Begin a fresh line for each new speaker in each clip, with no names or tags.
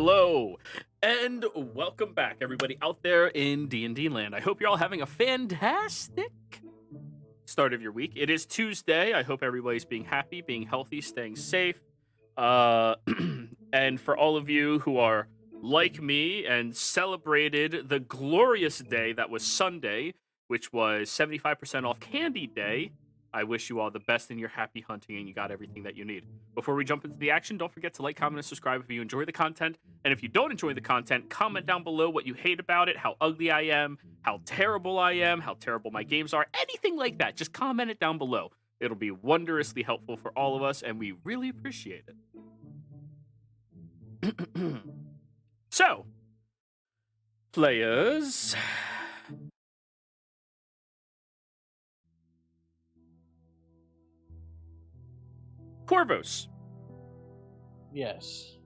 Hello, and welcome back, everybody out there in D&D land. I hope you're all having a fantastic start of your week. It is Tuesday. I hope everybody's being happy, being healthy, staying safe. And for all of you who are like me and celebrated the glorious day that was Sunday, which was 75% off Candy Day, I wish you all the best in your happy hunting and you got everything that you need. Before we jump into the action, don't forget to like, comment, and subscribe if you enjoy the content. And if you don't enjoy the content, comment down below what you hate about it, how ugly I am, how terrible I am, how terrible my games are, anything like that. Just comment it down below. It'll be wondrously helpful for all of us, and we really appreciate it. So, players... Corvus.
Yes.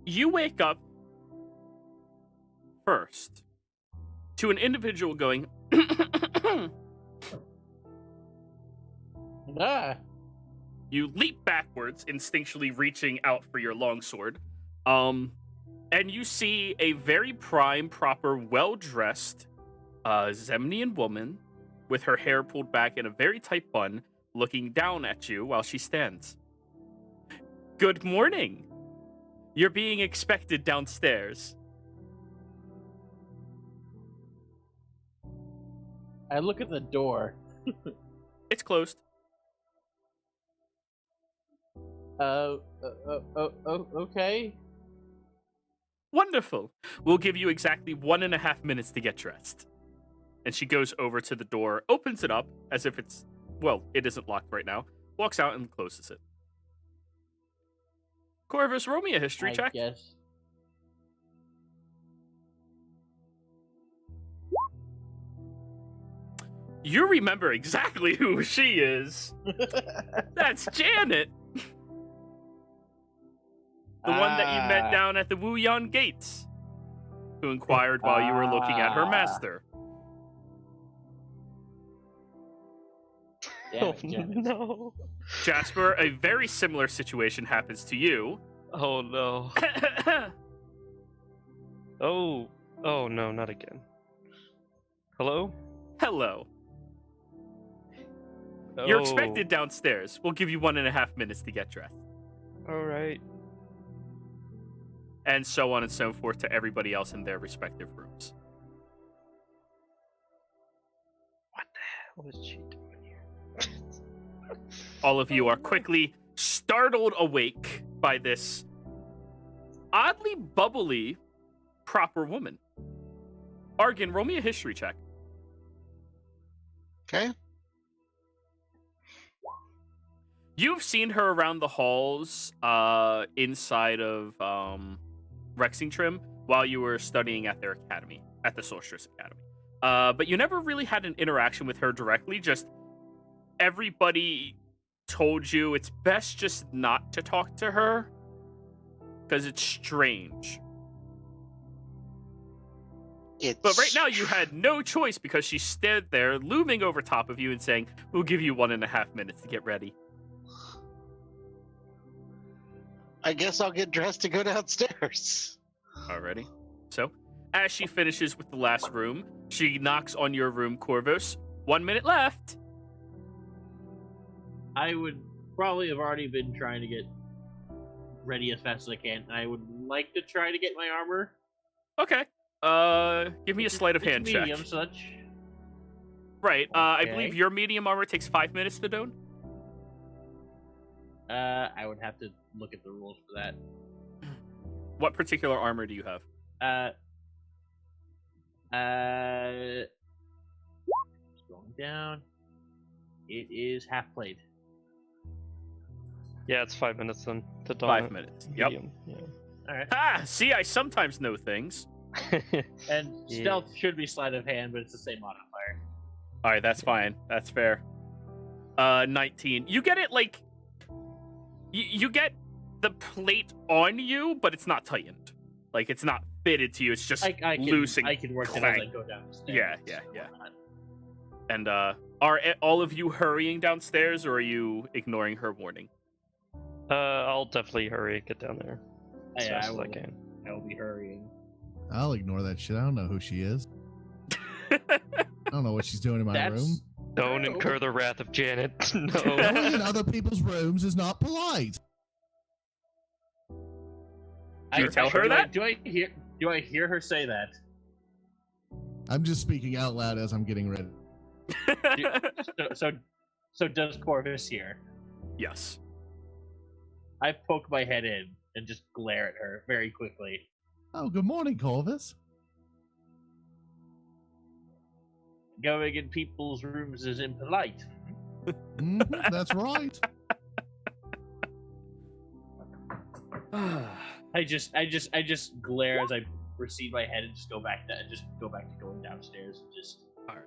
You wake up first to an individual going,
Ah.
You leap backwards, instinctually reaching out for your longsword. And you see a very prime, proper, well-dressed Zemnian woman with her hair pulled back in a very tight bun, looking down at you while she stands. Good morning. You're being expected downstairs.
I look at the door.
It's closed.
Okay.
Wonderful. We'll give you exactly 1.5 minutes to get dressed. And she goes over to the door, opens it up as if it's, well, it isn't locked right now, walks out and closes it. Corvus, roll me a history check.
Yes.
You remember exactly who she is. That's Janet. The one that you met down at the Wuyan Gates, who inquired while you were looking at her master.
Damn it, Janet.
No.
Jasper, a very similar situation happens to you.
Oh no. Oh no, not again. Hello?
Hello.
Oh.
You're expected downstairs. We'll give you 1.5 minutes to get dressed.
Alright.
And so on and so forth to everybody else in their respective rooms.
What the hell is she doing here?
All of you are quickly startled awake by this oddly bubbly, proper woman. Argan, roll me a history check.
Okay.
You've seen her around the halls inside of Rexingtrim while you were studying at their academy, at the Sorceress Academy. But you never really had an interaction with her directly, just everybody told you it's best just not to talk to her because it's strange. But right now you had no choice because she stood there looming over top of you and saying, we'll give you 1.5 minutes to get ready.
I guess I'll get dressed to go downstairs.
Alrighty. So, as she finishes with the last room, she knocks on your room, Corvus. 1 minute left.
I would probably have already been trying to get ready as fast as I can. I would like to try to get my armor.
Okay. Give me a sleight of hand check.
Medium such.
Right. I
Okay.
believe your medium armor takes 5 minutes to don.
I would have to look at the rules for that.
What particular armor do you have?
Going down. It is half plate.
Yeah, it's 5 minutes then. To dawn
5
it.
minutes. Yep.
Medium, Yeah.
Alright.
Ah, see, I sometimes know things.
And
Yeah.
stealth should be sleight of hand, but it's the same modifier.
Alright, that's fine. That's fair. 19. You get it, like... You get the plate on you, but it's not tightened. Like, it's not fitted to you. It's just
I can,
loose and
I can work it as I
clang.
go down the stairs.
Yeah. And are all of you hurrying downstairs, or are you ignoring her warning?
I'll definitely hurry, get down there. as
Yeah,
fast as I can.
I will be hurrying.
I'll ignore that shit. I don't know who she is. I don't know what she's doing in my room.
Don't
No.
incur the wrath of Janet. No.
Going in other people's rooms is not polite.
Do you tell her that?
Do I hear her say that?
I'm just speaking out loud as I'm getting ready.
So does Corvus hear?
Yes.
I poke my head in and just glare at her very quickly.
Oh, good morning, Corvus.
Going in people's rooms is impolite.
That's right.
I just glare as I recede my head and just go back to going downstairs and just.
All right.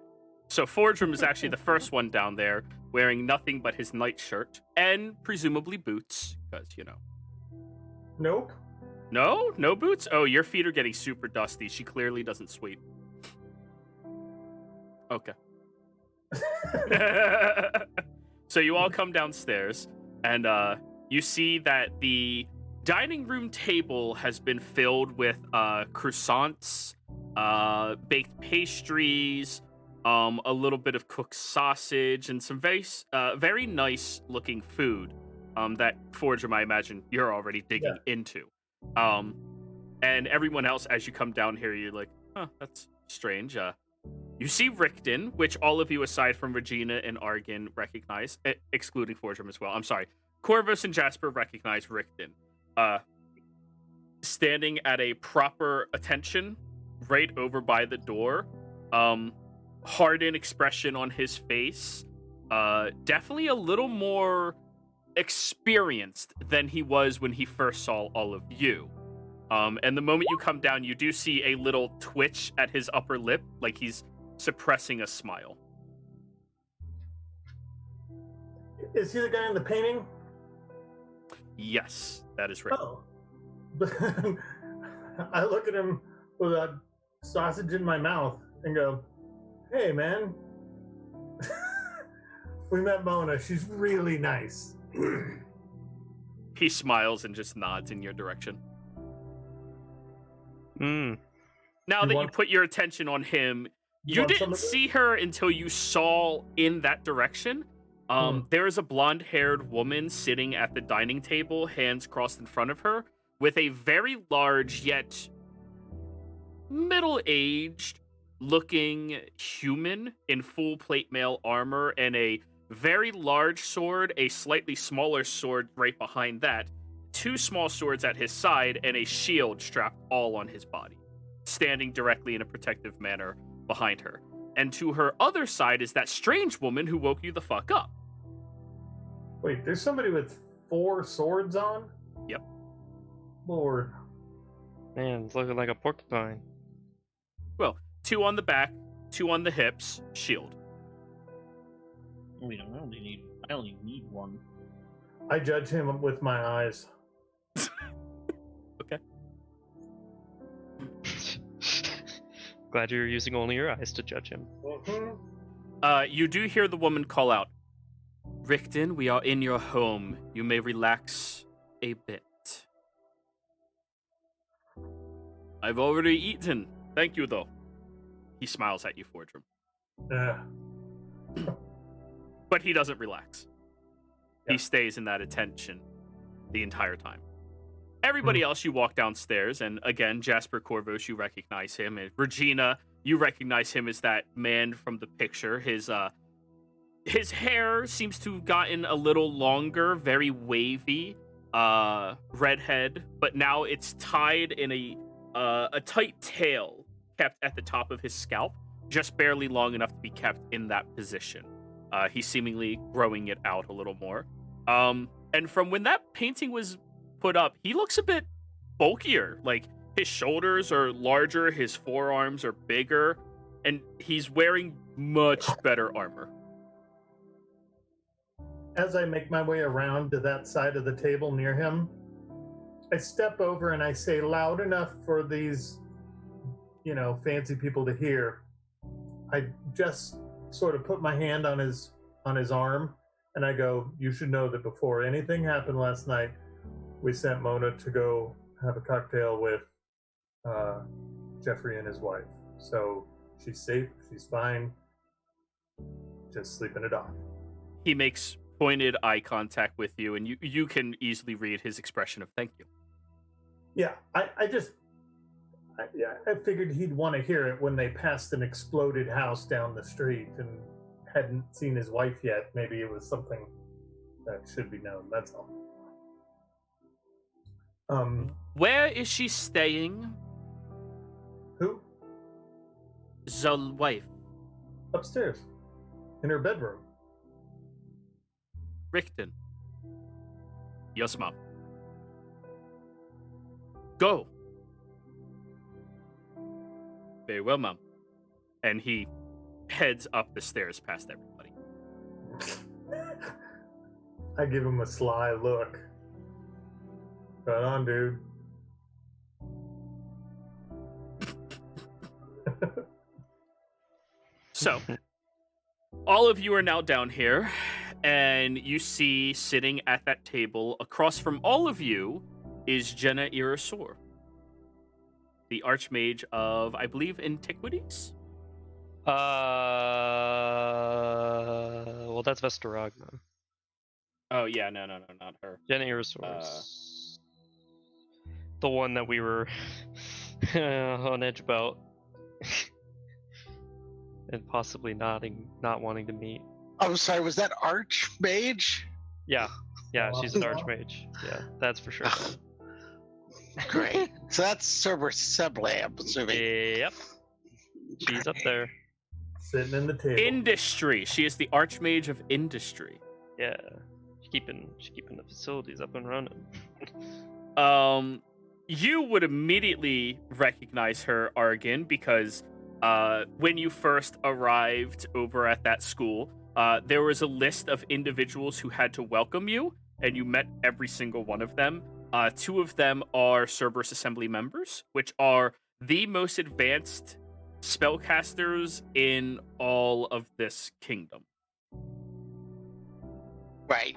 So Fordrum is actually the first one down there, wearing nothing but his nightshirt and presumably boots, because
Nope.
No boots. Oh, your feet are getting super dusty. She clearly doesn't sweep. Okay. So you all come downstairs, and you see that the dining room table has been filled with croissants, baked pastries, a little bit of cooked sausage, and some very nice looking food that Fordrum, I imagine you're already digging into. And everyone else, as you come down here, you're like, huh, that's strange. You see Rickton, which all of you aside from Regina and Argan recognize, excluding Fordrum as well. I'm sorry. Corvus and Jasper recognize Rickton. Standing at a proper attention right over by the door. Hardened expression on his face. Definitely a little more experienced than he was when he first saw all of you. And the moment you come down, you do see a little twitch at his upper lip, like he's suppressing a smile.
Is he the guy in the painting?
Yes, that is right.
Oh. I look at him with a sausage in my mouth and go, hey, man. We met Mona. She's really nice.
He smiles and just nods in your direction. Now that you put your attention on him, you didn't see her until you saw in that direction. There is a blonde-haired woman sitting at the dining table, hands crossed in front of her, with a very large yet middle-aged looking human in full plate mail armor and a very large sword, a slightly smaller sword right behind that, two small swords at his side, and a shield strapped all on his body, standing directly in a protective manner behind her. And to her other side is that strange woman who woke you the fuck up.
Wait, there's somebody with 4 swords on?
Yep.
Lord.
Man, it's looking like a porcupine.
Well, 2 on the back, 2 on the hips, shield.
Wait, I only need 1.
I judge him with my eyes.
Okay.
Glad you're using only your eyes to judge him.
You do hear the woman call out, Rickton, we are in your home. You may relax a bit. I've already eaten. Thank you, though. He smiles at you, Fordrum.
Yeah.
But he doesn't relax. He stays in that attention the entire time. Everybody else, you walk downstairs, and again, Jasper Corvus, you recognize him. And Regina, you recognize him as that man from the picture. His hair seems to have gotten a little longer, very wavy, redhead, but now it's tied in a tight tail kept at the top of his scalp, just barely long enough to be kept in that position. He's seemingly growing it out a little more. And from when that painting was put up, he looks a bit bulkier. Like, his shoulders are larger, his forearms are bigger, and he's wearing much better armor.
As I make my way around to that side of the table near him, I step over and I say loud enough for these, fancy people to hear. I just sort of put my hand on his arm and I go, you should know that before anything happened last night, we sent Mona to go have a cocktail with Jeffrey and his wife. So she's safe, she's fine, just sleeping it off.
He makes pointed eye contact with you, and you can easily read his expression of thank you.
Yeah, I figured he'd want to hear it when they passed an exploded house down the street and hadn't seen his wife yet. Maybe it was something that should be known. That's all.
Where is she staying?
Who?
The wife.
Upstairs, in her bedroom.
Richten. Yes, ma'am. Go. Very well, ma'am. And he heads up the stairs past everybody.
I give him a sly look. Right on, dude.
So, all of you are now down here, and you see sitting at that table across from all of you is Jenna Irasor, the Archmage of, I believe, Antiquities?
Well, that's Vestaragna.
Oh, yeah, no, not her.
Jenna Irasor. The one that we were on edge about. And possibly not wanting to meet.
I'm sorry, was that Archmage?
Yeah, she's an Archmage. Yeah, that's for sure.
Great. So that's Cerberus Assembly, I'm assuming.
Yep. She's up there.
Sitting in the table.
Industry. She is the Archmage of Industry.
Yeah. She's keeping the facilities up and running.
You would immediately recognize her, Argan, because when you first arrived over at that school, there was a list of individuals who had to welcome you, and you met every single one of them. Two of them are Cerberus Assembly members, which are the most advanced spellcasters in all of this kingdom.
Right.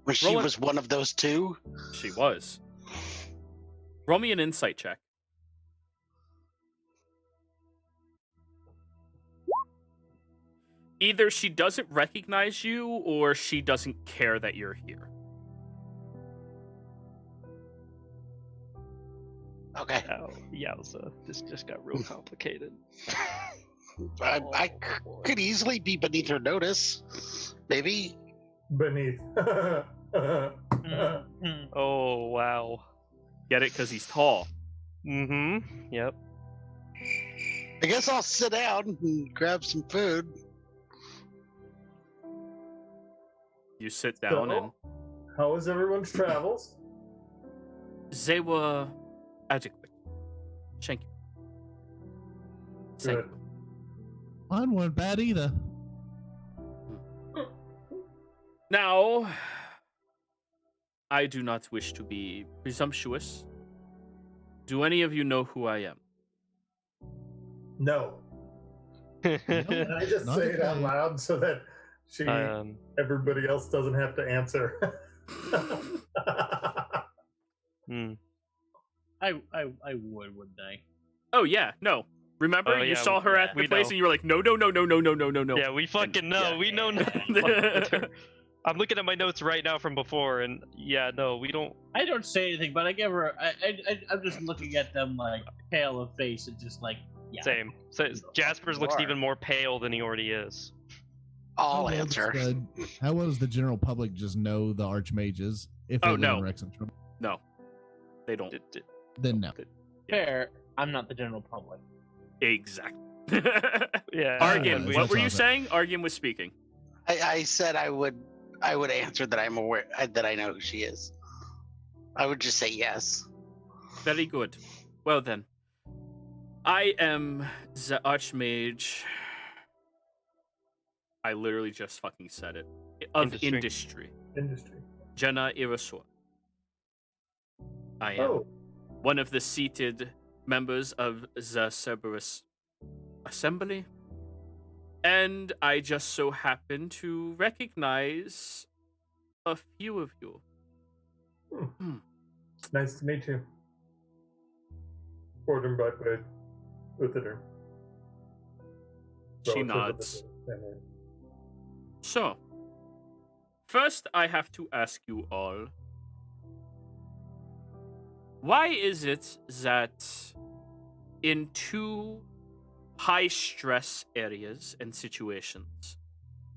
Was she was one of those two?
She was. Roll me an insight check. Either she doesn't recognize you, or she doesn't care that you're here.
Okay.
Oh, yowza. This just got real complicated.
I could easily be beneath her notice. Maybe.
Beneath.
Oh, wow.
Get it? Because he's tall.
Mm-hmm. Yep.
I guess I'll sit down and grab some food.
You sit down and...
How was everyone's travels?
They were adequate. Thank you. Thank
Good.
you.
Mine weren't bad either.
Now, I do not wish to be presumptuous. Do any of you know who I am?
No. Can I just
Not
say it out
okay.
loud so that everybody else doesn't have to answer?
I wouldn't I?
Oh, yeah, no. Remember,
Oh,
you
yeah,
saw her at the
we
place
know.
and you were like, no.
Yeah, we fucking know.
yeah.
We know nothing with her. I'm looking at my notes right now from before, and yeah, no, we don't.
I don't say anything, but I give her. I'm just looking at them like pale of face and just like yeah.
Same. So Jasper's looks even more pale than he already is.
I'll
How well
answer.
How well does the general public just know the Archmages? If they
Oh,
live
no.
in Rexentrum?
No, they don't.
Then no.
Fair. I'm not the general public.
Exactly.
Yeah.
Argan,
we-
what were you
that's
saying? Argan was speaking.
I said I would answer that I'm aware that I know who she is. I would just say yes.
Very good. Well then, I am the Archmage. I literally just fucking said it. Of Industry.
Industry.
Jenna Irasor. I am
Oh,
one of the seated members of the Cerberus Assembly. And I just so happen to recognize a few of you.
Nice to meet you. Fordham Brightwood, Uther.
She nods. So, first I have to ask you all, why is it that in two high-stress areas and situations,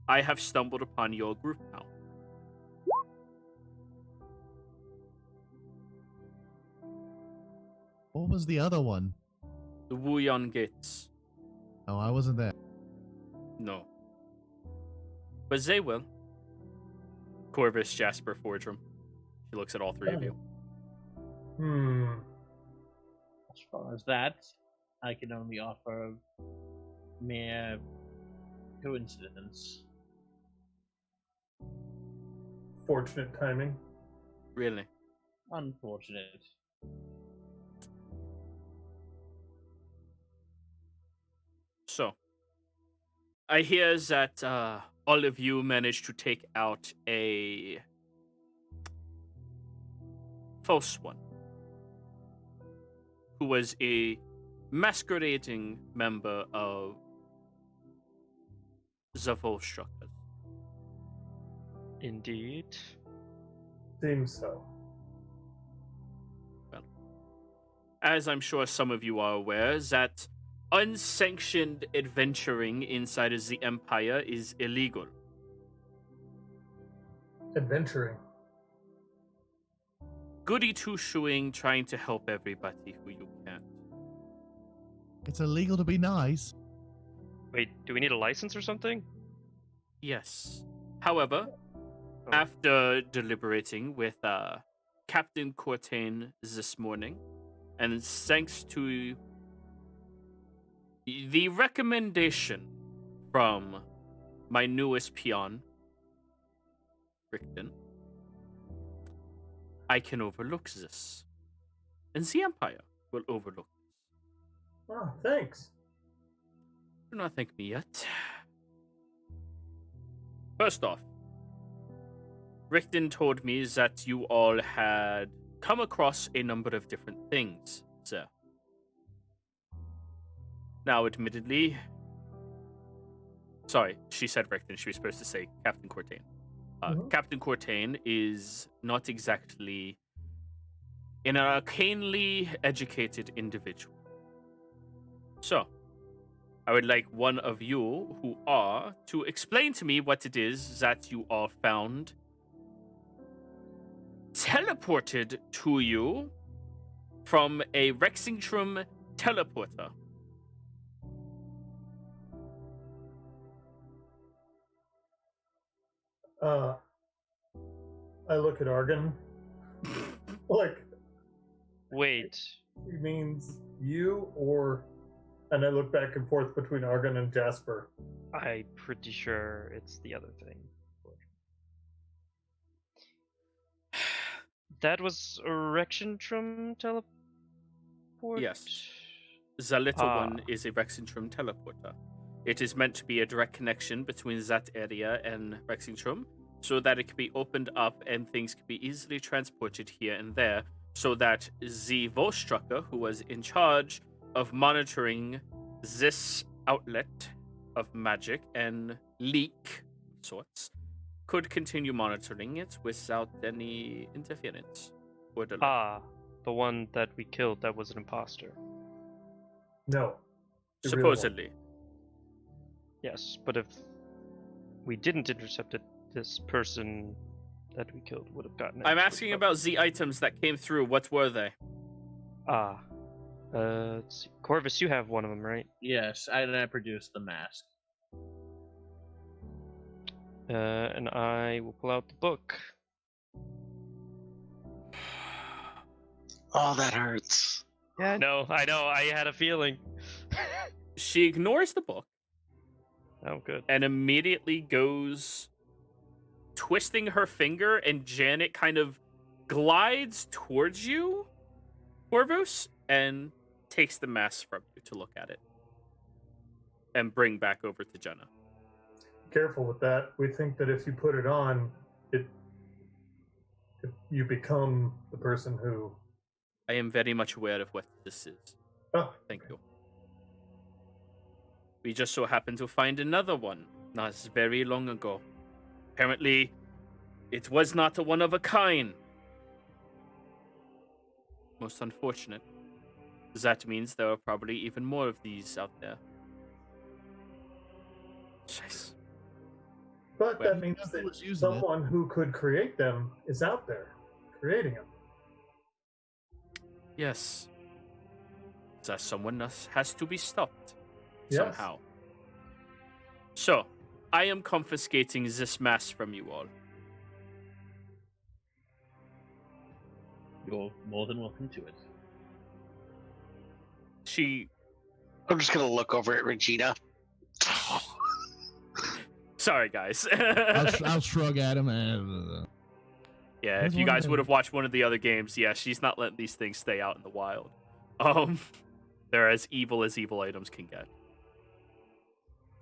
I have stumbled upon your group now?
What was the other one?
The Wuyon Gates.
Oh, I wasn't there.
No. But they will. Corvus, Jasper, Fordrum. She looks at all three of you.
As far as that, I can only offer mere coincidence.
Fortunate timing.
Really?
Unfortunate.
So, I hear that all of you managed to take out a false one, who was a masquerading member of the Volstruckers.
Indeed.
Seems so.
Well, as I'm sure some of you are aware, that unsanctioned adventuring inside of the Empire is illegal.
Adventuring.
Goody two-shoeing, trying to help everybody who you can.
It's illegal to be nice.
Wait, do we need a license or something?
Yes. However,
Oh.
after deliberating with Captain Cortain this morning, and thanks to the recommendation from my newest peon, Rickton, I can overlook this. And the Empire will overlook this.
Oh, thanks.
Do not thank me yet. First off, Rickton told me that you all had come across a number of different things, sir. Now, admittedly... Sorry, she said Rickton. She was supposed to say Captain Cortain. Captain Cortain is not exactly an arcanely educated individual. So, I would like one of you who are to explain to me what it is that you all found teleported to you from a Rexingtrum teleporter.
I look at Argon. Like,
Wait.
he means you or... And I look back and forth between Argon and Jasper.
I'm pretty sure it's the other thing. That was Rexingtrum teleport?
Yes. The little one is a Rexingtrum teleporter. It is meant to be a direct connection between that area and Rexingtrum, so that it can be opened up and things can be easily transported here and there, so that the Volstrucker, who was in charge of monitoring this outlet of magic and leak sorts, could continue monitoring it without any interference or delay.
The one that we killed that was an imposter.
No. the real one.
Supposedly.
Yes, but if we didn't intercept it, this person that we killed would have gotten it.
I'm asking about the items that came through. What were they?
Let's see. Corvus, you have one of them, right?
Yes, I produced the mask.
And I will pull out the book.
Oh, that hurts.
Yeah, I know. I had a feeling.
She ignores the book
Oh, good.
and immediately goes twisting her finger, and Janet kind of glides towards you, Corvus, and takes the mask from you to look at it and bring back over to Jenna.
Careful with that. We think that if you put it on, you become the person who
I am very much aware of what this is.
Oh,
Thank you. We just so happened to find another one not very long ago. Apparently, it was not a one of a kind. Most unfortunate. That means there are probably even more of these out there. Jeez.
but
Well,
that means
who
that
was using it?
someone who could create them is out there creating them.
Yes. That someone has to be stopped
Yes.
somehow. So, I am confiscating this mass from you all.
You're more than welcome to it.
She.
I'm just gonna look over at Regina.
Sorry, guys.
I'll shrug at him and.
Yeah,
Here's
if you
one of
guys
them.
would have watched one of the other games, yeah, she's not letting these things stay out in the wild. They're as evil items can get.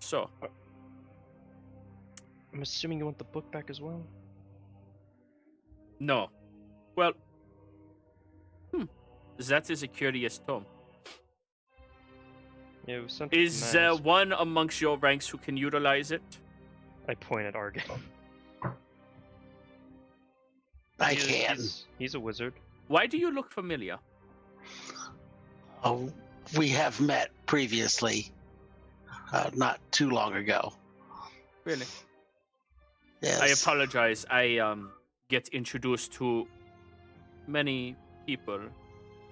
So,
I'm assuming you want the book back as well?
no. Well, that is a curious tome.
Yeah, we sent it
Is
to
there
Maz.
one amongst your ranks who can utilize it?
I point at Argon.
I can.
He's a wizard.
Why do you look familiar?
Oh, we have met previously, not too long ago.
Really?
Yes.
I apologize. I get introduced to many people.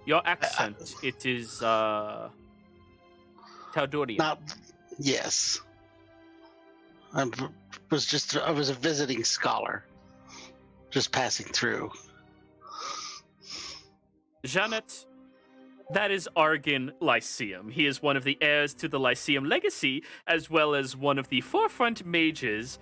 Your accent, it is Tal'Dorei.
Not. Yes. I was a visiting scholar, just passing through.
Janet, that is Argon Lyceum. He is one of the heirs to the Lyceum legacy, as well as one of the forefront mages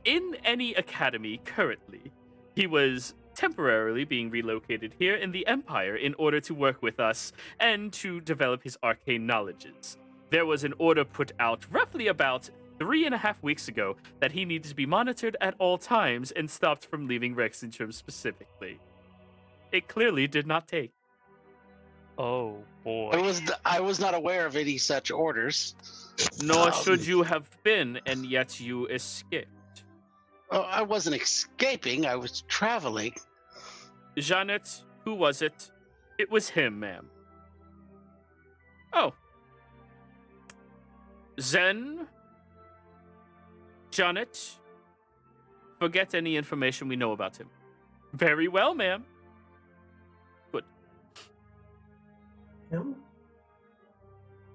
in any academy currently. He was temporarily being relocated here in the Empire in order to work with us and to develop his arcane knowledges. There was an order put out roughly about 3.5 weeks ago that he needed to be monitored at all times and stopped from leaving Rexentrum specifically. It clearly did not take.
Oh boy.
I was not aware of any such orders.
Nor should you have been, and yet you escaped.
Oh, I wasn't escaping. I was traveling.
Janet, who was it? It was him, ma'am. Oh. Then, Janet, forget any information we know about him. Very well, ma'am. Good.
Him?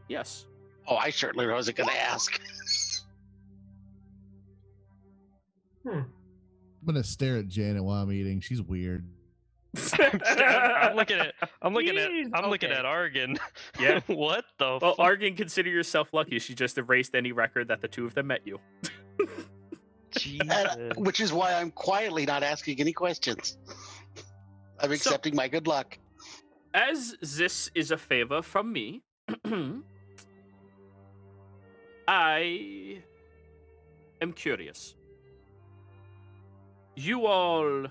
Yes.
Oh, I certainly wasn't going to ask.
Hmm.
I'm gonna stare at Janet while I'm eating. She's weird.
I'm looking at
Okay.
Argon.
Yeah.
What the
Well,
fuck?
Argon, consider yourself lucky. She just erased any record that the two of them met you.
Jesus.
Which is why I'm quietly not asking any questions. I'm accepting my good luck.
As this is a favor from me, I am curious. You all,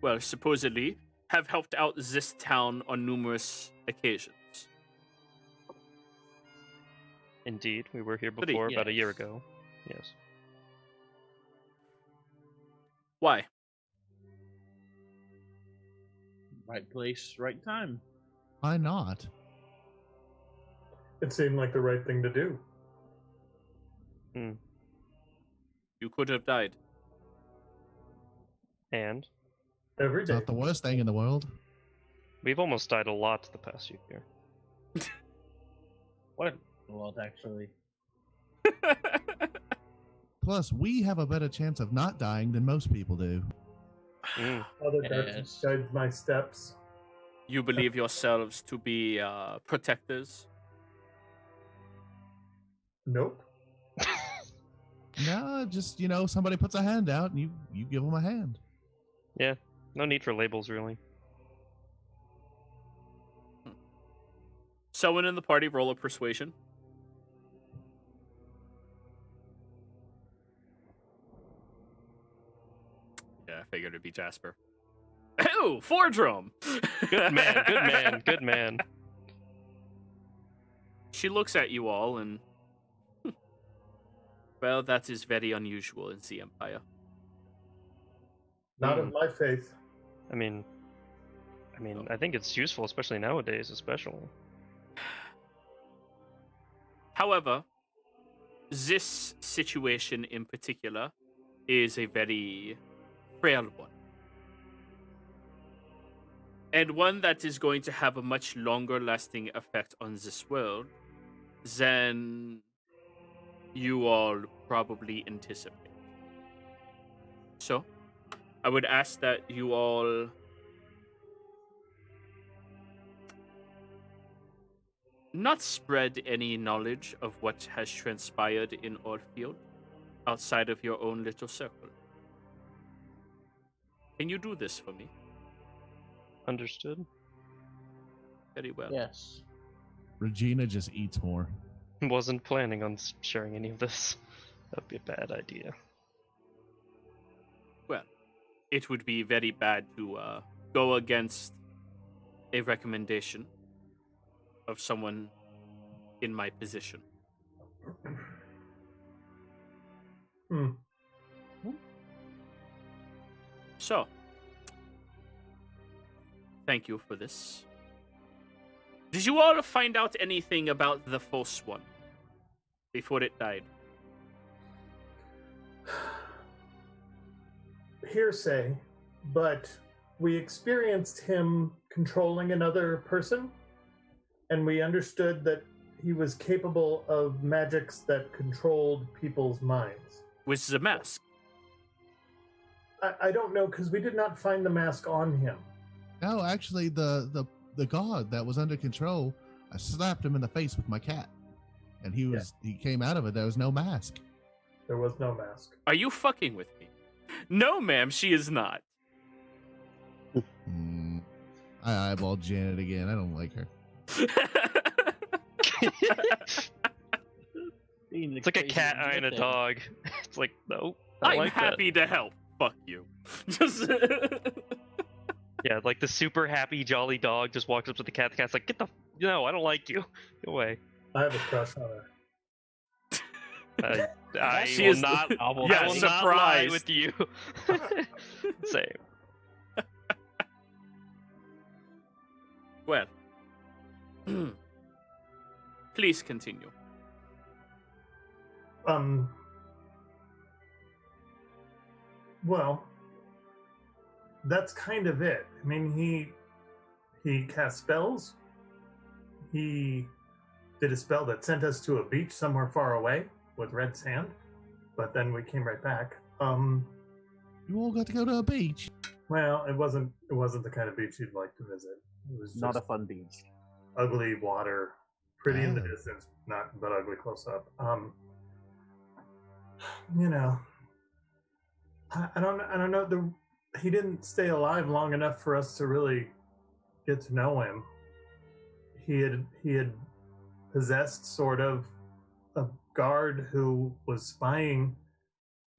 well, supposedly, have helped out this town on numerous occasions.
Indeed, we were here
Goody,
before about a year
yes.
ago. Yes.
Why?
Right place, right time.
Why not?
It seemed like the right thing to do.
You could have died.
And
Every
It's
day.
not the worst thing in the world.
we've almost died a lot the past year.
What? Well, actually.
Plus, we have a better chance of not dying than most people do.
Other
Yes.
guides my steps.
You believe yourselves to be protectors?
Nope.
No, just somebody puts a hand out and you give them a hand.
Yeah, no need for labels, really.
Someone in the party roll a persuasion. Yeah, I figured it'd be Jasper. Oh, Fordrum!
Good man, good man, good man.
She looks at you all and... Well, that is very unusual in the Empire.
Not of my faith.
I mean, I think it's useful, especially nowadays, especially.
However, this situation in particular is a very frail one. And one that is going to have a much longer lasting effect on this world than you all probably anticipate. So, I would ask that you all not spread any knowledge of what has transpired in Orfield outside of your own little circle. Can you do this for me?
Understood.
Very well.
Yes.
Regina just eats more.
Wasn't planning on sharing any of this. That'd be a bad idea.
Well, it would be very bad to go against a recommendation of someone in my position. So, thank you for this. Did you all find out anything about the false one before it died?
Hearsay, but we experienced him controlling another person, and we understood that he was capable of magics that controlled people's minds.
Which is a mask.
I don't know, because we did not find the mask on him.
No, actually, the god that was under control, I slapped him in the face with my cat, and he came out of it. There was no mask.
There was no mask.
Are you fucking with me? No, ma'am, she is not.
I eyeballed Janet again. I don't like her.
It's like a cat eyeing a dog. It's like, no.
I'm
like
happy to help. Fuck you. Just
Yeah, like the super happy, jolly dog just walks up to the cat. The cat's like, get the... No, I don't like you. Go away.
I have a crush on her.
I
She
will
is-
not,
Yeah,
I will not lie
surprised.
with you. Same.
Well, please continue.
Well, that's kind of it. I mean, he cast spells. He did a spell that sent us to a beach somewhere far away with red sand, but then we came right back.
You all got to go to a beach.
Well, it wasn't the kind of beach you'd like to visit. It was
Not a
just
fun beach.
ugly water, pretty in the
Oh.
distance, but ugly close up. You know, I don't know. He didn't stay alive long enough for us to really get to know him. He had possessed sort of a guard who was spying,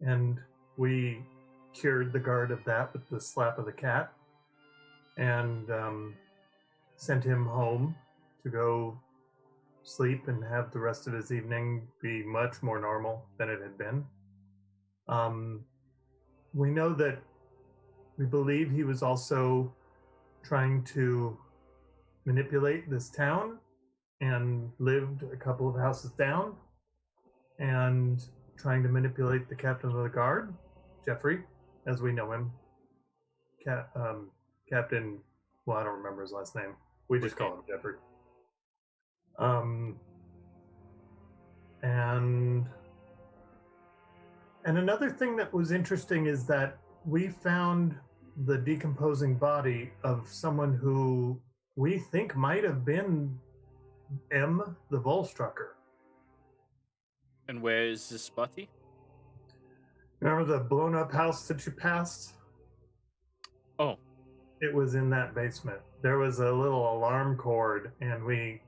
and we cured the guard of that with the slap of the cat, and sent him home to go sleep and have the rest of his evening be much more normal than it had been. We know that we believe he was also trying to manipulate this town and lived a couple of houses down and trying to manipulate the captain of the guard, Jeffrey, as we know him. Captain, well, I don't remember his last name. We just call him Jeffrey. And another thing that was interesting is that we found the decomposing body of someone who we think might have been M, the Volstrucker.
And where is this body?
Remember the blown up house that you passed?
Oh,
It was in that basement. There was a little alarm cord, and we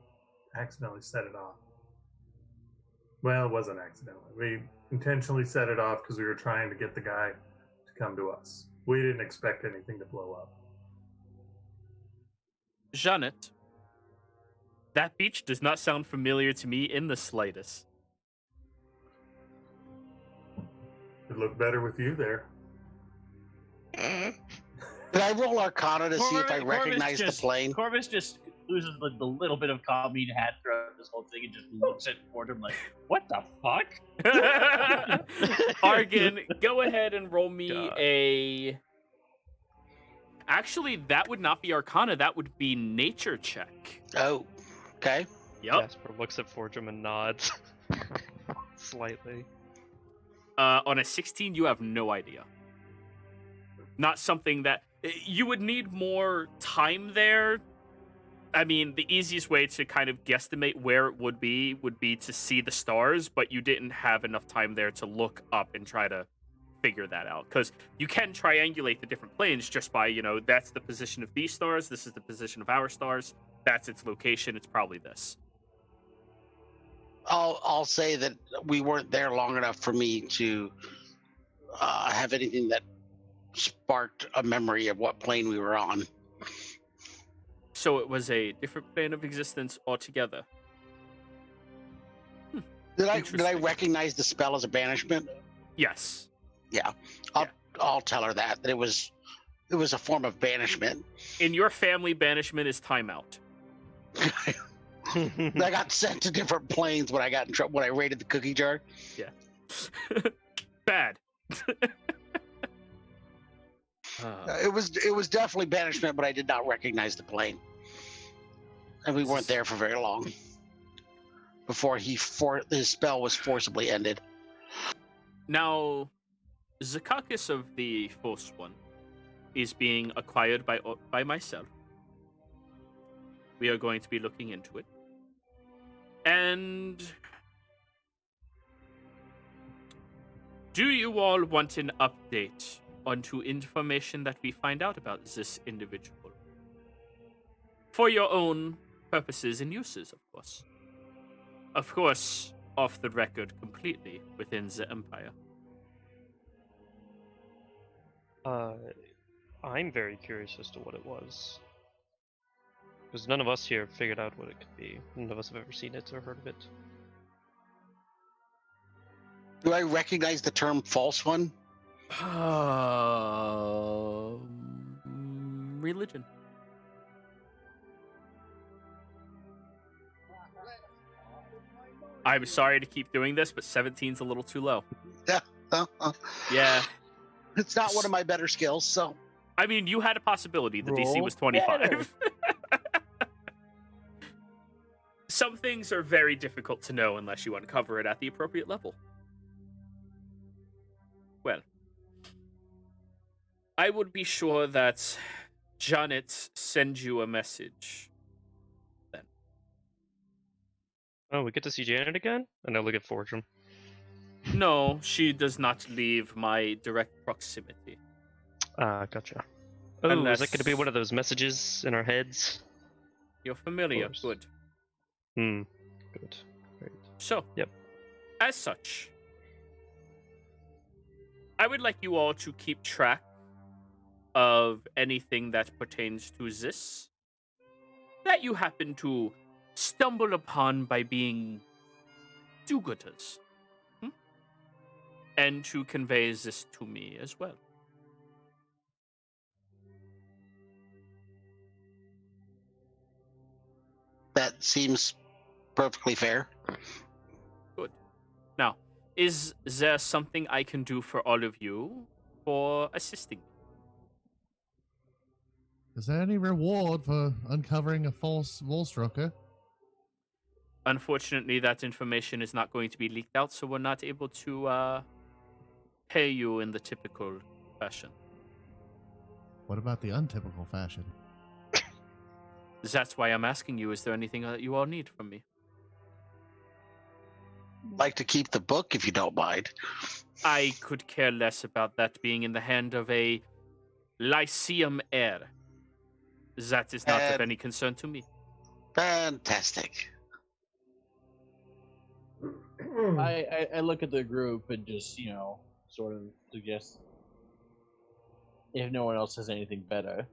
accidentally set it off. Well, it wasn't accidentally. We intentionally set it off because we were trying to get the guy to come to us. We didn't expect anything to blow up.
Janet, that beach does not sound familiar to me in the slightest.
It'd look better with you there.
Did I roll Arcana to see if I recognize the plane?
Corvus just loses the little bit of calm he had throughout this whole thing and just looks at Fordham like, what the fuck?
Argon, go ahead and roll me
God.
a... Actually, that would not be Arcana. That would be Nature check.
Oh, okay.
Yep.
Jasper looks at Fortune and nods. Slightly.
On a 16, you have no idea. Not something that... You would need more time there. I mean, the easiest way to kind of guesstimate where it would be to see the stars, but you didn't have enough time there to look up and try to figure that out. Because you can triangulate the different planes just by, that's the position of these stars, this is the position of our stars, that's its location, it's probably this.
I'll say that we weren't there long enough for me to have anything that sparked a memory of what plane we were on.
So it was a different plane of existence altogether.
Did I
Interesting.
recognize the spell as a banishment?
Yes.
Yeah. I'll tell her that it was a form of banishment.
In your family, banishment is timeout.
I got sent to different planes when I got in trouble when I raided the cookie jar.
Yeah. Bad.
It was definitely banishment, but I did not recognize the plane, and we weren't there for very long before his spell was forcibly ended.
Now, Zakakis of the False One is being acquired by myself. We are going to be looking into it. And do you all want an update onto information that we find out about this individual? For your own purposes and uses, of course. Of course, off the record completely within the Empire.
I'm very curious as to what it was. Because none of us here figured out what it could be. None of us have ever seen it or heard of it.
Do I recognize the term false one?
Religion. I'm sorry to keep doing this, but 17's a little too low. Yeah.
It's not one of my better skills, so.
I mean, you had a possibility. The DC was 25. Some things are very difficult to know unless you uncover it at the appropriate level. Well, I would be sure that Janet sends you a message. Then.
Oh, we get to see Janet again? And I look at Fortune.
No, she does not leave my direct proximity.
Gotcha. Oh,
Unless...
is that going to be one of those messages in our heads?
You're familiar. Good.
Good. Great.
So,
yep.
As such, I would like you all to keep track of anything that pertains to this that you happen to stumble upon by being do-gooders. And to convey this to me as well.
That seems perfectly fair.
Good. Now, is there something I can do for all of you for assisting me?
Is there any reward for uncovering a false Wallstrucker?
Unfortunately, that information is not going to be leaked out, so we're not able to pay you in the typical fashion.
What about the untypical fashion?
That's why I'm asking you, is there anything that you all need from me?
Like to keep the book, if you don't mind.
I could care less about that being in the hand of a Lyceum heir. That is not of any concern to me.
Fantastic.
I look at the group and just, sort of suggest if no one else has anything better.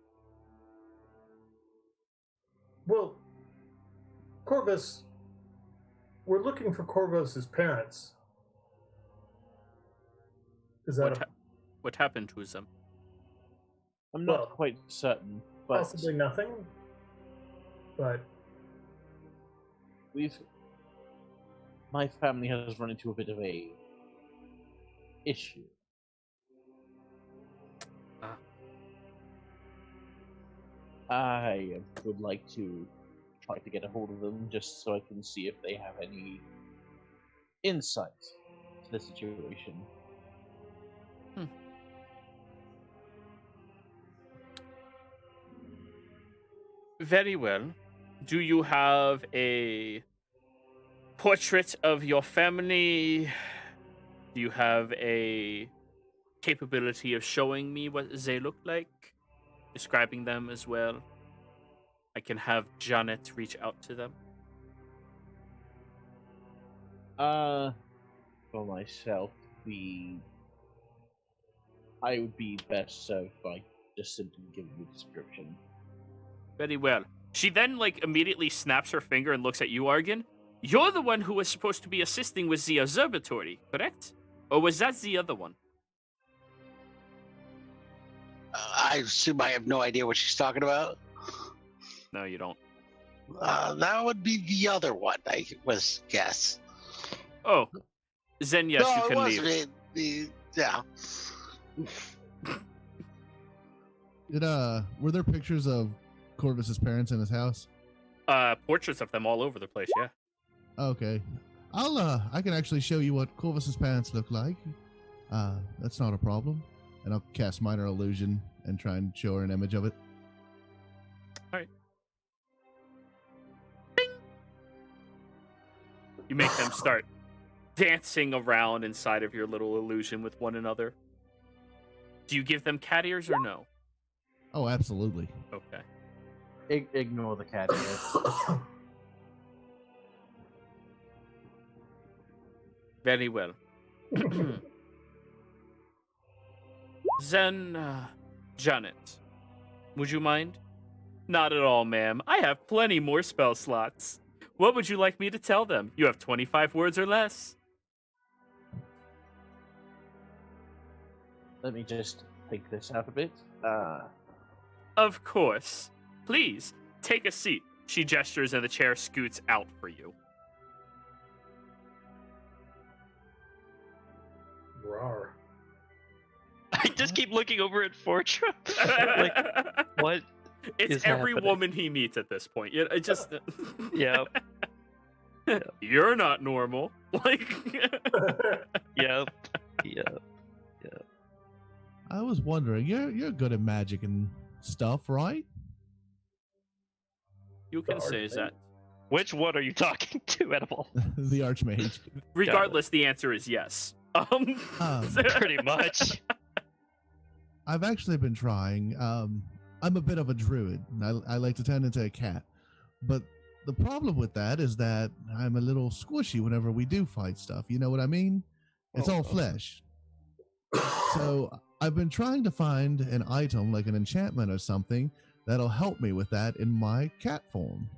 Well, Corvus, we're looking for Corvus's parents. Is that
What happened to them?
I'm not
Well,
quite certain, but
possibly nothing? But
my family has run into a bit of a issue. I would like to try to get a hold of them just so I can see if they have any insight to the situation.
Very well. Do you have a portrait of your family? Do you have a capability of showing me what they look like? Describing them as well? I can have Janet reach out to them.
For myself, I would be best served by just simply giving the description.
Very well. She then, immediately snaps her finger and looks at you, Argan. You're the one who was supposed to be assisting with the observatory, correct? Or was that the other one?
I assume I have no idea what she's talking about.
No, you don't.
That would be the other one, I was guess.
Oh. Then yes,
no,
you can
it
leave.
wasn't. Yeah.
Were there pictures of Corvus's parents in his house?
Portraits of them all over the place, yeah.
Okay. I can actually show you what Corvus's parents look like. That's not a problem. And I'll cast Minor Illusion and try and show her an image of it.
Alright. Bing! You make them start dancing around inside of your little illusion with one another. Do you give them cat ears or no?
Oh, absolutely.
Okay.
Ignore the cat ears.
Very well. Then, Janet, would you mind? Not at all, ma'am. I have plenty more spell slots. What would you like me to tell them? You have 25 words or less.
Let me just think this out a bit.
Of course. Please, take a seat. She gestures and the chair scoots out for you.
Rawr.
I just keep looking over at Fortra. What?
It's
is
every
happening?
woman he meets at this point. It just...
Yeah.
You're not normal.
Yep.
I was wondering, you're good at magic and stuff, right?
You can say that.
Which one are you talking to, Edible?
The Archmage.
Regardless, the answer is yes.
Pretty much.
I've actually been trying. I'm a bit of a druid. I like to turn into a cat. But the problem with that is that I'm a little squishy whenever we do fight stuff. You know what I mean? It's all flesh. So I've been trying to find an item, like an enchantment or something, that'll help me with that in my cat form.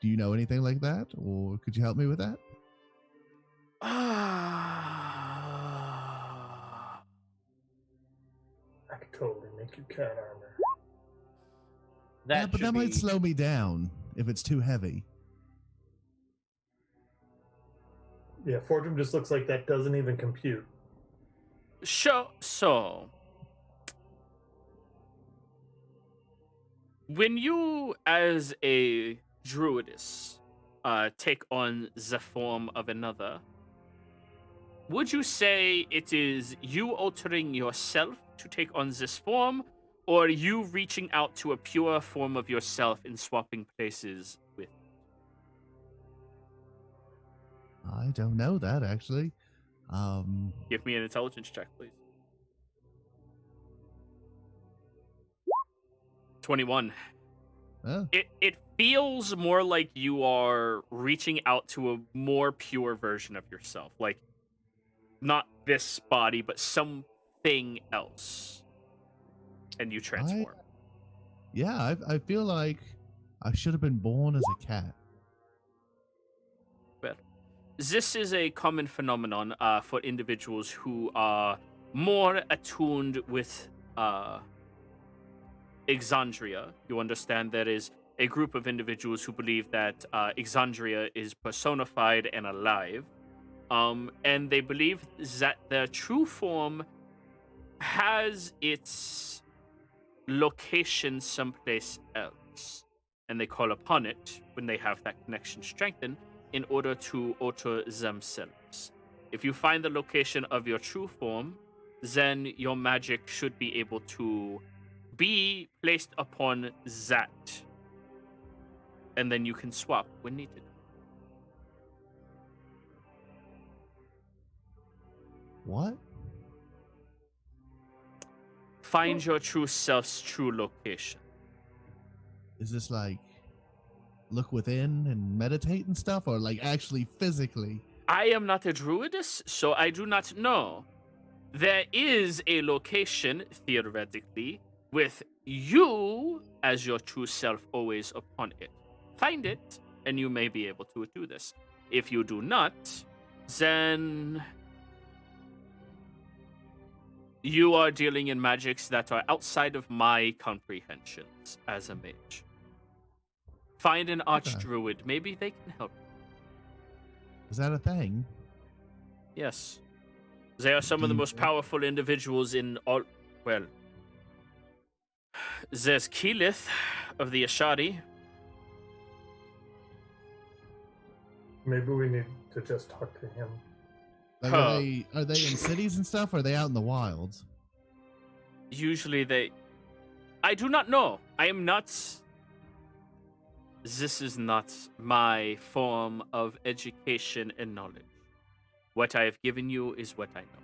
Do you know anything like that? Or could you help me with that?
I could totally make you cat armor.
Yeah, but that might slow me down if it's too heavy.
Yeah, Fortune just looks like that doesn't even compute.
Sure. So, when you, as a druidess, take on the form of another, would you say it is you altering yourself to take on this form, or you reaching out to a pure form of yourself and swapping places with?
I don't know that, actually.
Give me an intelligence check, please. 21.
Oh.
It feels more like you are reaching out to a more pure version of yourself. Like, not this body, but something else. And you transform.
I feel like I should have been born as a cat.
Well, this is a common phenomenon for individuals who are more attuned with Exandria. You understand there is a group of individuals who believe that Exandria is personified and alive. And they believe that their true form has its location someplace else. And they call upon it when they have that connection strengthened in order to alter themselves. If you find the location of your true form, then your magic should be able to be placed upon that. And then you can swap when needed.
What?
Find your true self's true location.
Is this like look within and meditate and stuff, or like actually physically?
I am not a druidess, so I do not know. There is a location, theoretically, with you as your true self always upon it. Find it, and you may be able to do this. If you do not, then you are dealing in magics that are outside of my comprehensions as a mage. Find an archdruid. Maybe they can help.
Is that a thing?
Yes. They are some of the most powerful individuals in all... Well, there's Keyleth of the Ashadi.
Maybe we need to just talk to him.
Like, are they in cities and stuff, or are they out in the wilds?
Usually they... I do not know. I am not... This is not my form of education and knowledge. What I have given you is what I know.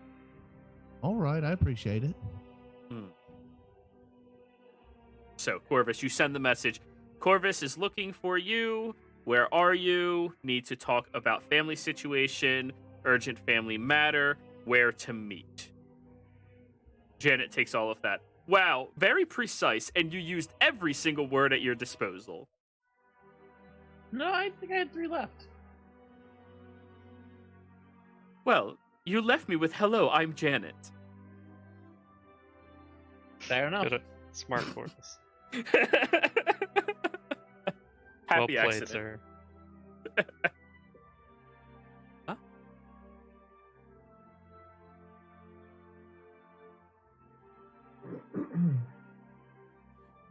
All right, I appreciate it.
So, Corvus, you send the message. Corvus is looking for you. Where are you? Need to talk about family situation, urgent family matter, where to meet. Janet takes all of that. Wow, very precise, and you used every single word at your disposal.
No, I think I had 3 left.
Well, you left me with hello, I'm Janet.
Fair enough.
Good, smart Corvus.
Happy
well played,
accident.
sir.
Huh?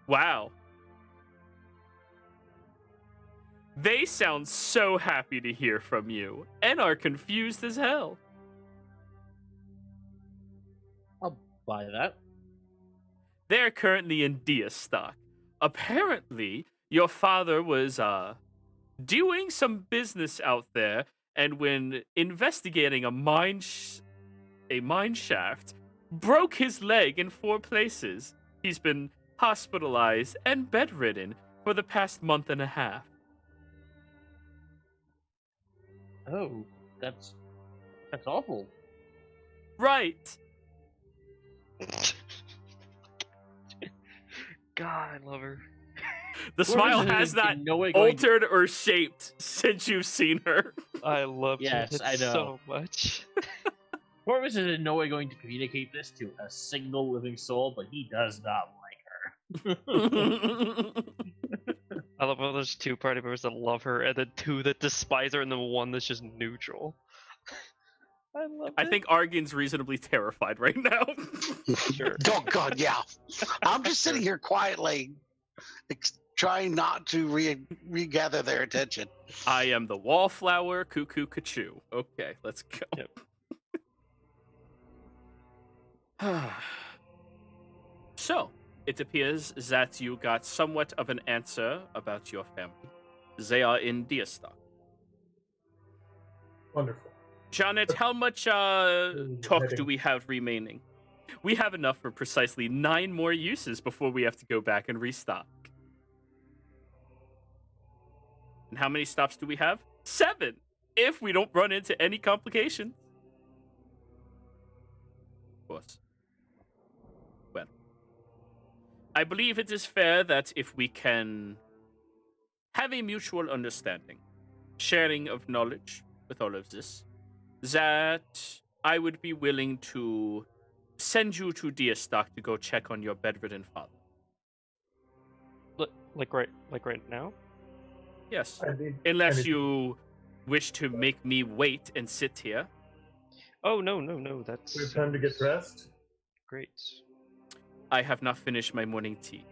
Wow. They sound so happy to hear from you, and are confused as hell.
I'll buy that.
They're currently in Dia stock. Apparently, your father was doing some business out there, and when investigating a mine shaft, broke his leg in 4 places. He's been hospitalized and bedridden for the past month and a half.
Oh, that's awful.
Right.
God, I love her.
The smile
Corvus
has
is
not
in no way going to-
altered or shaped since you've seen her.
I love
Yes,
it
I know.
so much.
Corvus is in no way going to communicate this to a single living soul, but he does not like her.
I love how there's 2 party members that love her, and then 2 that despise her, and then 1 that's just neutral. I love
I
it.
think Argin's reasonably terrified right now.
Sure.
Oh God, yeah. I'm just sitting here quietly, trying not to regather their attention.
I am the wallflower, cuckoo, cachoo. Okay, let's go.
Yep.
So, it appears that you got somewhat of an answer about your family. They are in Diastock.
Wonderful.
Janet, how much talk do we have remaining? We have enough for precisely 9 more uses before we have to go back and restock. And how many stops do we have? 7, if we don't run into any complications. Of course. Well, I believe it is fair that if we can have a mutual understanding, sharing of knowledge with all of this, that I would be willing to send you to Deerstock to go check on your bedridden father.
Like right now?
Yes.
I mean,
Unless
and
you wish to make me wait and sit here.
Oh no, that's
we have time to get dressed.
great.
I have not finished my morning tea.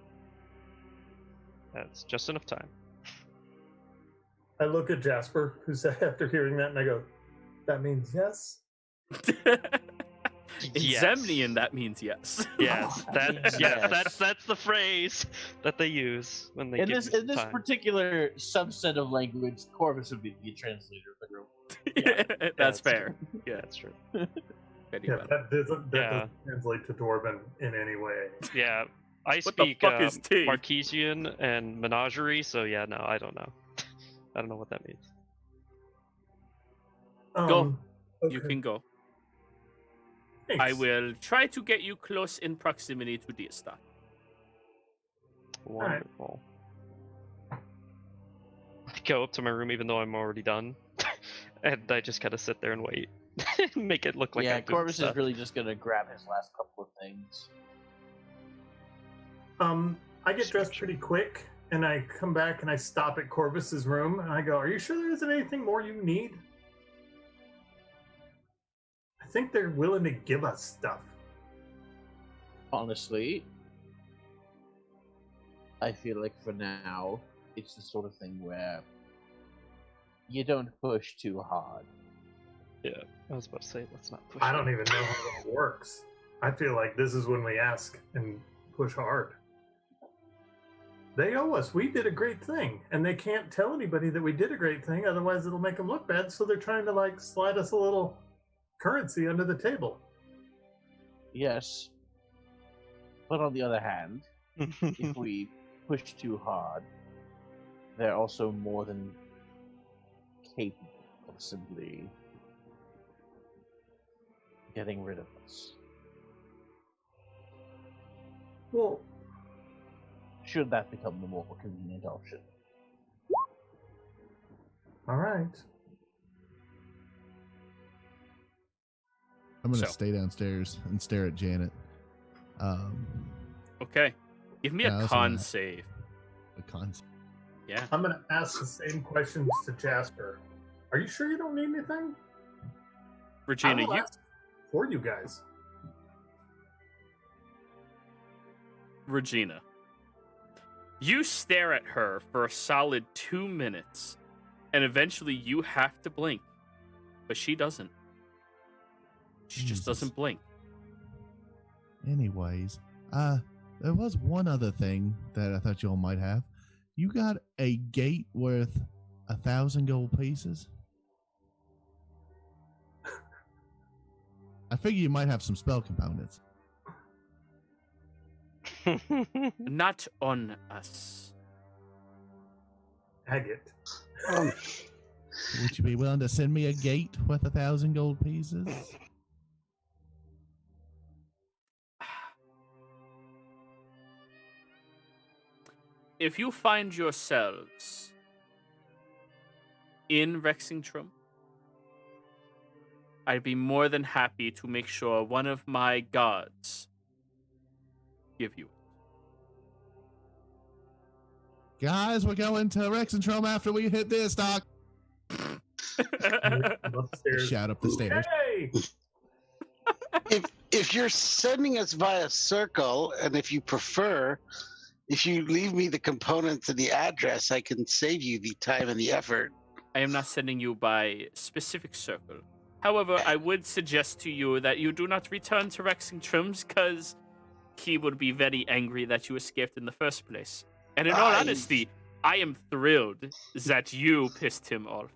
That's just enough time.
I look at Jasper, who said after hearing that, and I go, "That means yes."
In
Yes.
Zemnian, that means yes.
Yes,
Yes.
that's the phrase that they use when they
In
give
this
you
in this
time.
particular subset of language, Corvus would be the translator of the group.
That's
that's
fair. Yeah,
That's true.
very
Yeah,
well.
that doesn't
Yeah.
translate to Dwarven in any way.
Yeah, I
What the
speak
fuck is tea?
Marquesian and Menagerie, so yeah, no, I don't know. I don't know what that means.
Go.
Okay.
You can go.
Thanks.
I will try to get you close in proximity to Deerstock.
Wonderful. I go up to my room even though I'm already done, and I just kind of sit there and wait, make it look like
yeah,
I'm doing
Corvus
stuff.
is really just gonna grab his last couple of things.
I get dressed pretty quick, and I come back and I stop at Corvus's room, and I go, "Are you sure there isn't anything more you need?" I think they're willing to give us stuff.
Honestly, I feel like for now, it's the sort of thing where you don't push too hard.
Yeah, I was about to say, let's not push
I
it.
don't even know how that works. I feel like this is when we ask and push hard. They owe us. We did a great thing, and they can't tell anybody that we did a great thing, otherwise it'll make them look bad. So they're trying to like slide us a little currency under the table.
Yes. But on the other hand, if we push too hard, they're also more than capable of simply getting rid of us.
Well,
Should that become the more convenient option.
all right.
I'm gonna
So.
stay downstairs and stare at Janet.
Okay. Give me
Yeah,
a
that's
con
alright.
save.
The concept.
Yeah.
I'm gonna ask the same questions to Jasper. Are you sure you don't need anything?
Regina,
I will
you
ask for you guys.
Regina. You stare at her for a solid 2 minutes, and eventually you have to blink. But she doesn't. She just
Jesus.
doesn't blink.
Anyways, there was one other thing that I thought y'all might have. You got a gate worth 1,000 gold pieces? I figure you might have some spell components.
Not on us.
Agate.
Would you be willing to send me a gate worth 1,000 gold pieces?
If you find yourselves in Rexingtrum, I'd be more than happy to make sure one of my guards give you it.
Guys, we're going to Rexentrum after we hit this, Doc.
Upstairs.
Shout up the stairs.
Hey!
If you're sending us via circle, and if you prefer, if you leave me the components and the address, I can save you the time and the effort.
I am not sending you by specific circle. However, I would suggest to you that you do not return to Rexingtrums because he would be very angry that you escaped in the first place. And in all honesty, I am thrilled that you pissed him off.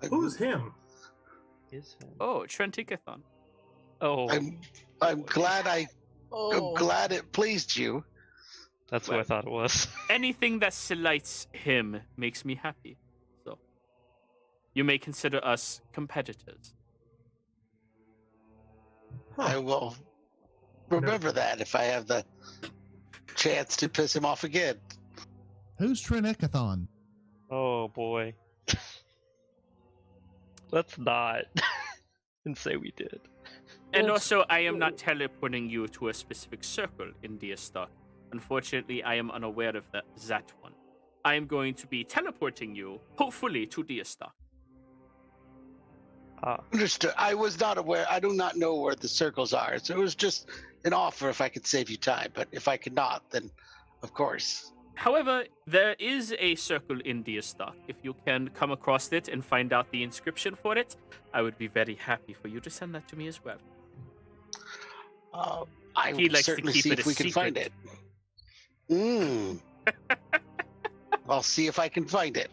Who's him?
Is him.
Oh, Trentikathon.
Oh,
I'm glad I'm glad it pleased you.
that's what I thought it was.
Anything that slights him makes me happy. So, you may consider us competitors.
I will remember that if I have the chance to piss him off again.
Who's Trinekathon?
Oh boy. Let's not and say we did.
And also, I am not teleporting you to a specific circle in Deerstock. Unfortunately, I am unaware of that one. I am going to be teleporting you, hopefully, to Deerstock.
Understood. I was not aware. I do not know where the circles are. So it was just an offer if I could save you time. But if I could not, then of course.
However, there is a circle in Deerstock. If you can come across it and find out the inscription for it, I would be very happy for you to send that to me as well.
I
He
will
likes to
certainly
keep
see
it
if
a
we can find
secret.
it. I'll see if I can find it.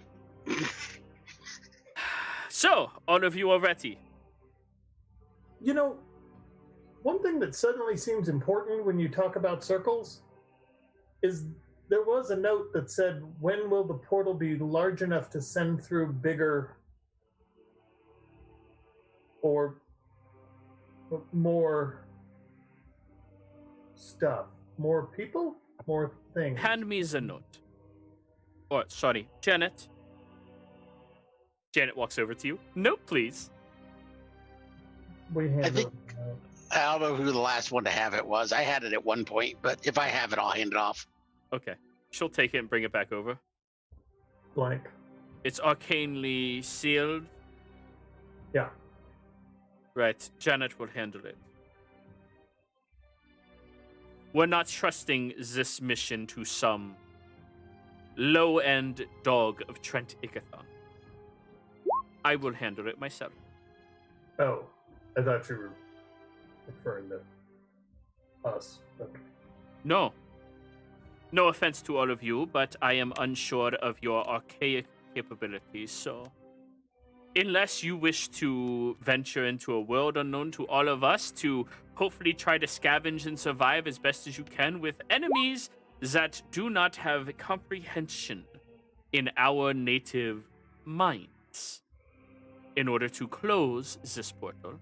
So, all of you are ready.
You know, one thing that suddenly seems important when you talk about circles is there was a note that said, when will the portal be large enough to send through bigger or more stuff? More people? More things?
Hand me the note. Or, sorry, Janet. Janet walks over to you. Note, please.
We handle
I think-
it.
I don't know who the last one to have it was. I had it at one point, but if I have it, I'll hand it off.
Okay. She'll take it and bring it back over.
Blank.
It's arcanely sealed.
Yeah.
Right. Janet will handle it. We're not trusting this mission to some low-end dog of Trent Ickathon. I will handle it myself.
Oh, I thought you were referring to us. Okay.
No. No offense to all of you, but I am unsure of your archaic capabilities, so... Unless you wish to venture into a world unknown to all of us to hopefully try to scavenge and survive as best as you can with enemies that do not have comprehension in our native minds in order to close this portal,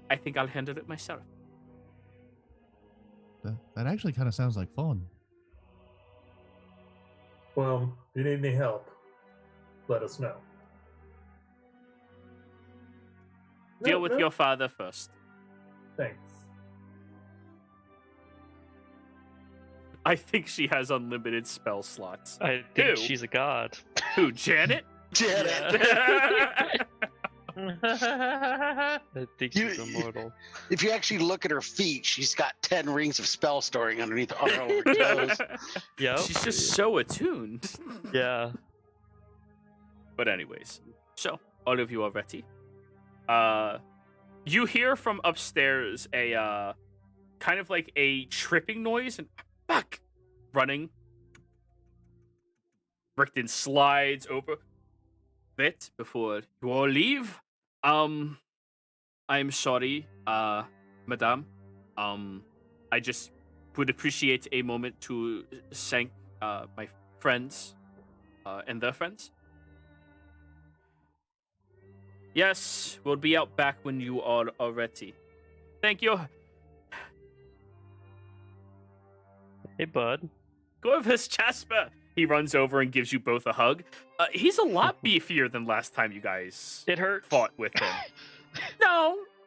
I think I'll handle it myself.
That actually kind of sounds like fun.
Well, if you need any help, let us know.
Deal with your father first.
Thanks.
I think she has unlimited spell slots.
I think
Who?
she's a god.
Who, Janet?
Janet,
I think
You-
she's immortal.
if you actually look at her feet, she's got 10 rings of spell storing underneath all her toes.
Yep.
She's just so attuned.
Yeah.
But anyways, so all of you are ready. You hear from upstairs a kind of like a tripping noise and fuck running. Rickton slides over bit before you all leave. I'm sorry, madame. I just would appreciate a moment to thank my friends and their friends. Yes, we'll be out back when you all are ready. Thank you.
Hey, bud.
Gorvis Jasper. He runs over and gives you both a hug. He's a lot beefier than last time you guys
It hurt.
fought with him.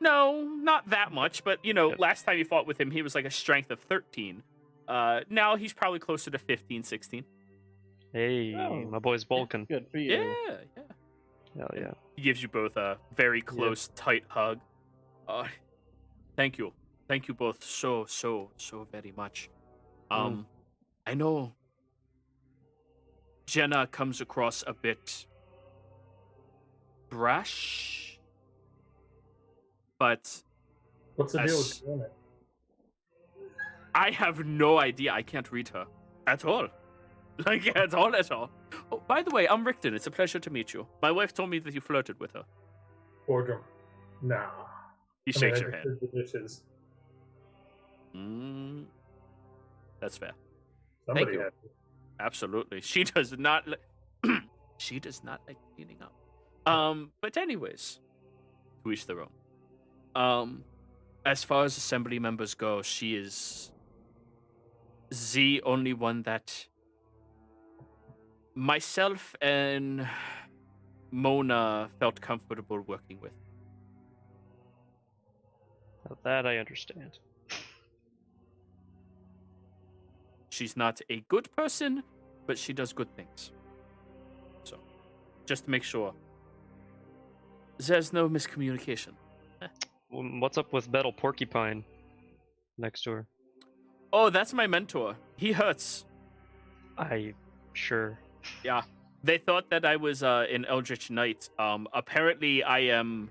No, not that much. But, you know, last time you fought with him, he was like a strength of 13. Now he's probably closer to 15, 16.
Hey,
Oh.
my boy's Vulcan.
Good for you.
Yeah.
Hell yeah.
He gives you both a very close, tight hug. Thank you. Thank you both so very much. I know Jenna comes across a bit brash, but
What's the deal with Janet?
I have no idea. I can't read her at all. Like, at all. Oh, by the way, I'm Rickton. It's a pleasure to meet you. My wife told me that you flirted with her.
Boardroom. Nah.
He
I mean,
shakes
I
your
just
hand.
did the dishes.
That's fair.
Somebody
you.
had to.
Absolutely. She does not she does not like cleaning up. But anyways, to each their own. As far as assembly members go, she is the only one that myself and Mona felt comfortable working with.
Now that I understand.
She's not a good person, but she does good things. So, just to make sure there's no miscommunication.
What's up with Metal Porcupine next to her?
Oh, that's my mentor. He hurts.
Sure.
Yeah. They thought that I was an Eldritch Knight. Apparently I am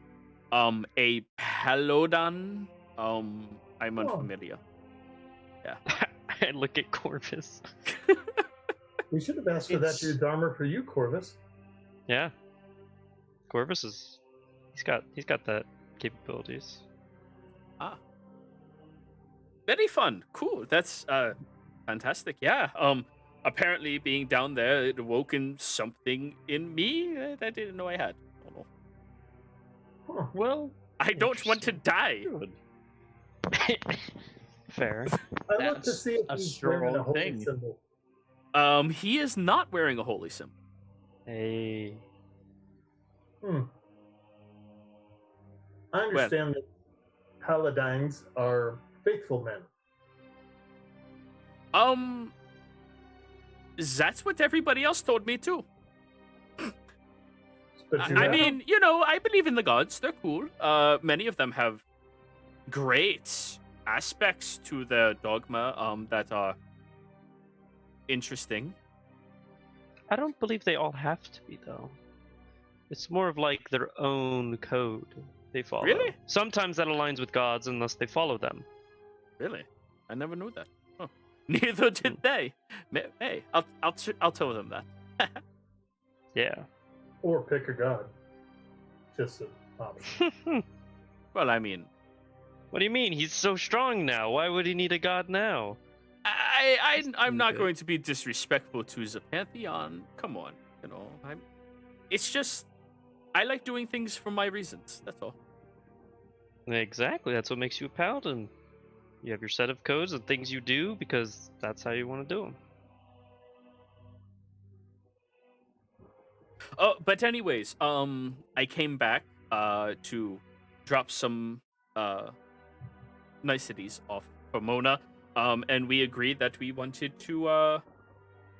a Paladin. I'm unfamiliar. Yeah.
I look at Corvus.
We should have asked for that dude's armor for you, Corvus.
Yeah. Corvus is he's got that capabilities.
Ah. Very fun. Cool. That's fantastic. Yeah. Apparently being down there it awoken something in me that I didn't know I had. I don't know.
Huh.
Well,
I don't want to die.
good. Fair.
I look to
That's
see if
a
he's wearing a
strong
holy
thing.
symbol.
He is not wearing a holy symbol.
Hey.
I understand that paladins are faithful men.
That's what everybody else told me too.
But you
I
have-
mean, I believe in the gods. They're cool. Many of them have great aspects to their dogma that are interesting.
I don't believe they all have to be though. It's more of like their own code they follow.
Really?
Sometimes that aligns with gods unless they follow them.
Really? I never knew that. Huh. Neither did they. Hey, I'll tell them that.
Yeah.
or pick a god. Just an option.
Well, I mean,
What do you mean? He's so strong now. Why would he need a god now?
I'm not
stupid.
going to be disrespectful to the Pantheon. Come on, It's just I like doing things for my reasons. That's all.
Exactly. That's what makes you a paladin. You have your set of codes and things you do because that's how you want to do them.
Oh, but anyways, I came back to drop some niceties off for Mona, and we agreed that we wanted to.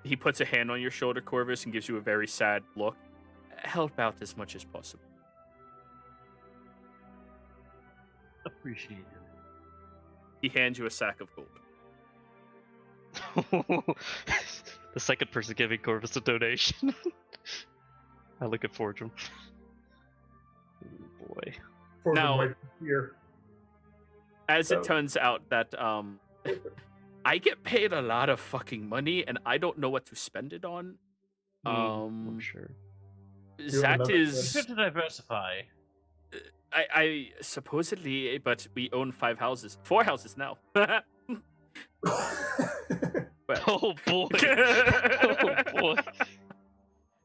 He puts a hand on your shoulder, Corvus, and gives you a very sad look. Help out as much as possible.
Appreciate it.
He hands you a sack of gold.
The second person giving Corvus a donation. I look at Fortune. Oh, boy.
For
Now-
the right here.
As it
So-
turns out that I get paid a lot of fucking money, and I don't know what to spend it on.
I'm sure.
That
another
You
is.
have to diversify.
I supposedly, but we own 4 houses now. Well,
Oh boy. Oh boy.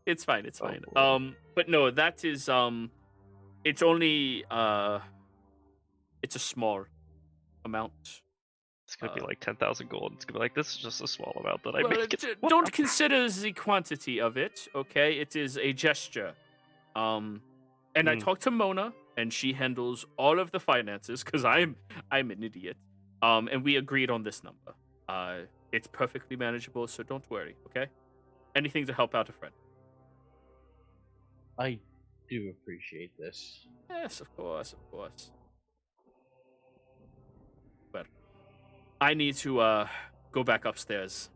it's fine. It's
Oh,
fine.
boy.
But no, that is it's only it's a small amount.
It's gonna be like 10,000 gold. It's gonna be like, this is just a small amount that I
Well,
make. It.
don't consider the quantity of it. Okay, it is a gesture. And I
Hmm.
talked to Mona, and she handles all of the finances because I'm an idiot. And we agreed on this number. It's perfectly manageable, so don't worry. Okay, anything to help out a friend.
I do appreciate this.
Yes, of course, of course. Well, I need to go back upstairs,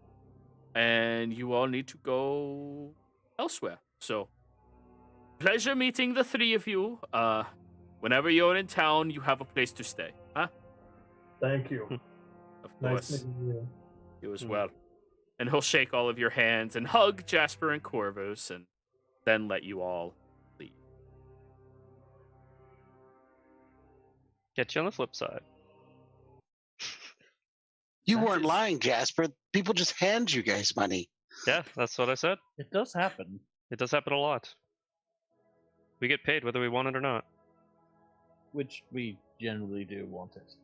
and you all need to go elsewhere. So, pleasure meeting the 3 of you. Whenever you're in town, you have a place to stay, huh?
Thank you.
Of
Nice
course,
meeting you.
you as
Hmm.
well. And he'll shake all of your hands and hug Jasper and Corvus, and then let you all leave.
Catch you on the flip side.
You
That
weren't
is-
lying, Jasper. People just hand you guys money.
Yeah, that's what I said.
It does happen.
It does happen a lot. We get paid whether we want it or not.
Which we generally do want it.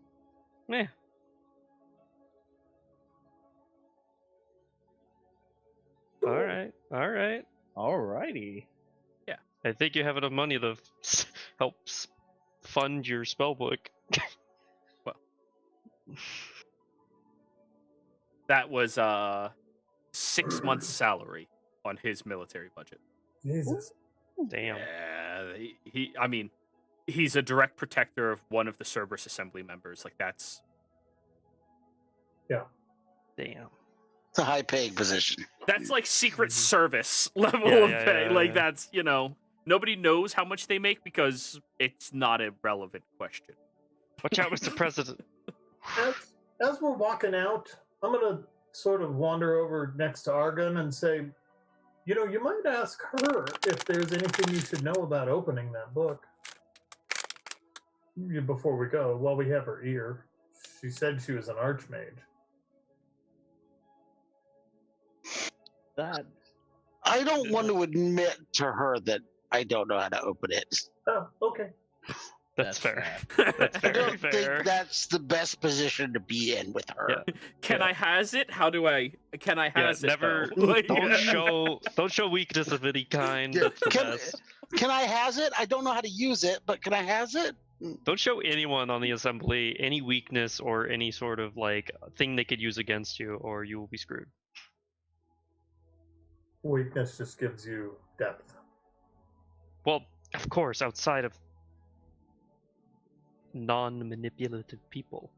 All right.
Alrighty.
I think you have enough money to help fund your spell book.
Well, that was 6 months' salary on his military budget.
Jesus.
Damn.
Yeah, I mean, he's a direct protector of one of the Cerberus Assembly members. Like, that's...
Damn.
It's a high-paying position.
That's like Secret Service level
Yeah,
of
yeah,
pay.
yeah,
Like,
yeah.
that's, nobody knows how much they make because it's not a relevant question.
Watch out, Mr. President.
As we're walking out, I'm gonna sort of wander over next to Argon and say, you might ask her if there's anything you should know about opening that book. Before we go, while we have her ear. She said she was an archmage.
That.
I don't want to admit to her that I don't know how to open it.
Oh, okay.
That's fair.
fair.
That's
I
very
don't
fair.
think that's the best position to be in with her.
Yeah.
Can I has it? How do I... Can I
Yeah,
has it?
never.
though? Like,
Don't show weakness of any kind.
Yeah,
That's the best.
Can I has it? I don't know how to use it, but can I has it?
Don't show anyone on the assembly any weakness or any sort of like thing they could use against you, or you will be screwed.
Weakness just gives you depth.
Well, of course, outside of non-manipulative people.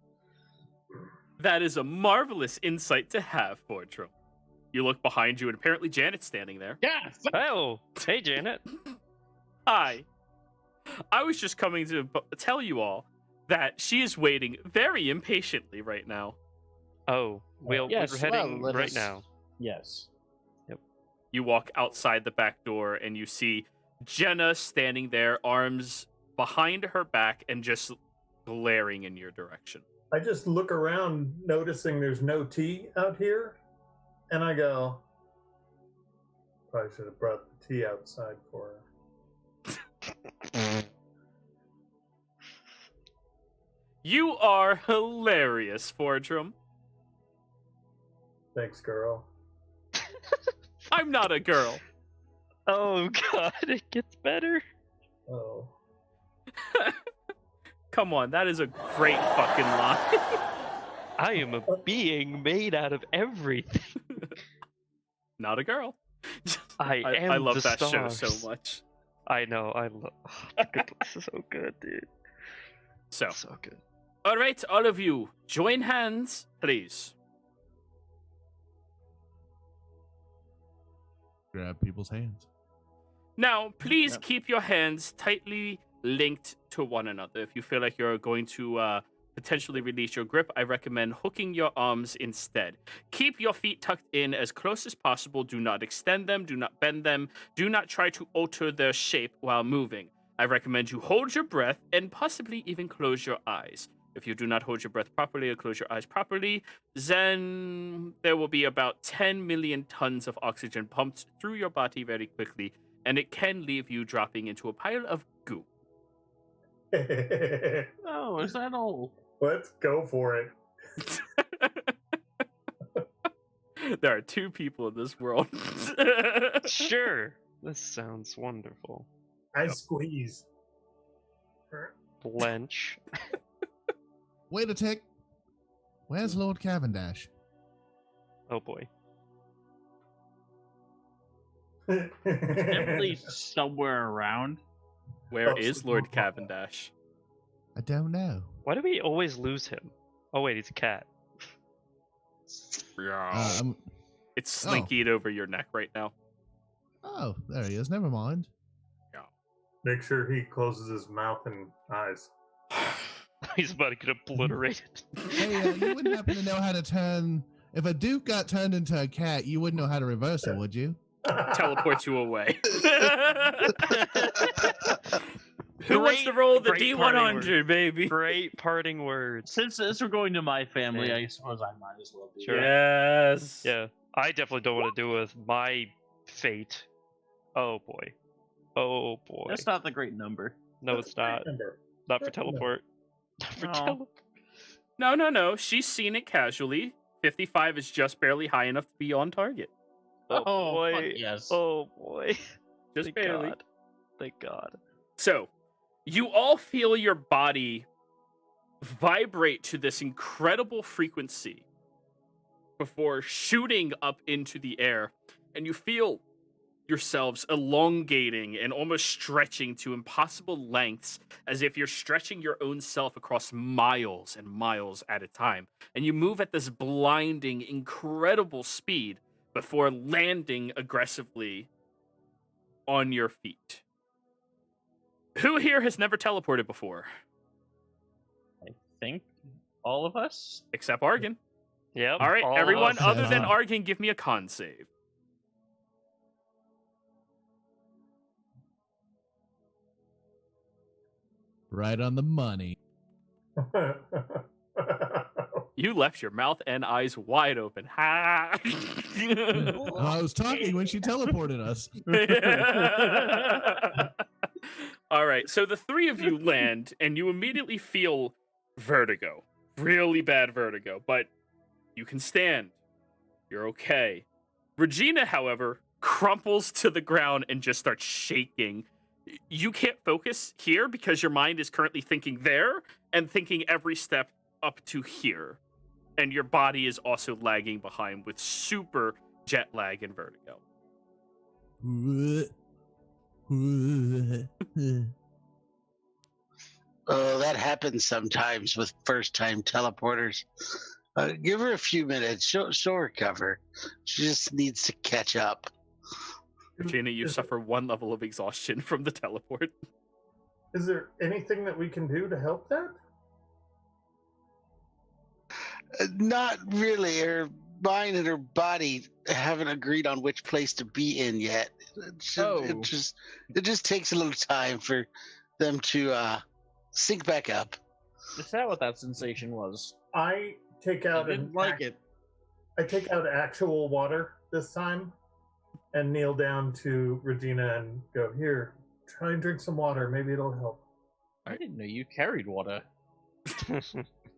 That is a marvelous insight to have, Fortrum. You look behind you, and apparently Janet's standing there.
Yeah.
Oh, hey, Janet.
Hi. I was just coming to tell you all that she is waiting very impatiently right now.
Oh, well,
Yes,
we're heading
well, let
right
us-
now.
Yes.
You walk outside the back door, and you see Jenna standing there, arms behind her back, and just glaring in your direction.
I just look around, noticing there's no tea out here, and I go, probably should have brought the tea outside for her.
You are hilarious, Fortrum.
Thanks, girl.
I'm not a girl.
Oh god, it gets better.
Oh.
Come on, that is a great fucking line.
I am a being made out of everything.
Not a girl.
I am
I love
the
that show
stars.
so much.
I know. I love. The Good Place is so good, dude.
So,
So good.
all right, all of you, join hands, please.
Grab people's hands.
Now, please
Yep.
keep your hands tightly linked to one another. If you feel like you're going to potentially release your grip, I recommend hooking your arms instead. Keep your feet tucked in as close as possible. Do not extend them. Do not bend them. Do not try to alter their shape while moving. I recommend you hold your breath and possibly even close your eyes. If you do not hold your breath properly or close your eyes properly, then there will be about 10 million tons of oxygen pumped through your body very quickly, and it can leave you dropping into a pile of goo.
Oh, is that all?
Let's go for it.
There are two people in this world.
Sure. This sounds wonderful.
I squeeze.
Blench.
Wait a tick. Where's Lord Cavendish?
Oh boy.
Definitely somewhere around.
Where
Oh,
is
so-
Lord Cavendish?
I don't know.
Why do we always lose him? Oh wait, he's a cat.
I'm-
It's slinkied over your neck right now.
oh, there he is. Never mind.
Make sure he closes his mouth and eyes.
He's about to get obliterated.
Hey, you wouldn't happen to know how to turn. If a duke got turned into a cat, you wouldn't know how to reverse it, would you?
Teleport you away. Who wants to roll the
Great parting
D100, baby?
Great parting words.
Since we're going to my family,
Yeah.
I suppose I might as well be.
Sure.
Yes.
Yeah, I definitely don't want to deal with my fate. Oh boy. Oh boy.
That's not the great number.
No, it's not.
Remember.
Not for
Great number.
teleport. Not for
No.
teleport.
No. She's seen it casually. 55 is just barely high enough to be on target.
Oh boy.
fuck yes.
Oh boy.
Just
Thank
barely.
God. Thank God.
So, you all feel your body vibrate to this incredible frequency before shooting up into the air, and you feel yourselves elongating and almost stretching to impossible lengths, as if you're stretching your own self across miles and miles at a time. And you move at this blinding, incredible speed before landing aggressively on your feet. Who here has never teleported before?
I think all of us.
Except Argon.
Yep.
All right,
all of
everyone
us.
other than
Yeah.
Argon, give me a con save.
Right on the money.
You left your mouth and eyes wide open. Ha!
Well, I was talking when she teleported us.
All right, so the three of you land, and you immediately feel vertigo. Really bad vertigo, but you can stand. You're okay. Regina, however, crumples to the ground and just starts shaking. You can't focus here because your mind is currently thinking there and thinking every step up to here. And your body is also lagging behind with super jet lag and vertigo.
Oh, that happens sometimes with first-time teleporters. Give her a few minutes. She'll recover. She just needs to catch up.
Regina, you suffer one level of exhaustion from the teleport.
Is there anything that we can do to help that?
Not really. Her mind and her body haven't agreed on which place to be in yet. It just takes a little time for them to sync back up.
Is that what that sensation was?
I take
I
out
didn't like it.
I take out actual water this time and kneel down to Regina and go, "Here, try and drink some water. Maybe it'll help."
I didn't know you carried water.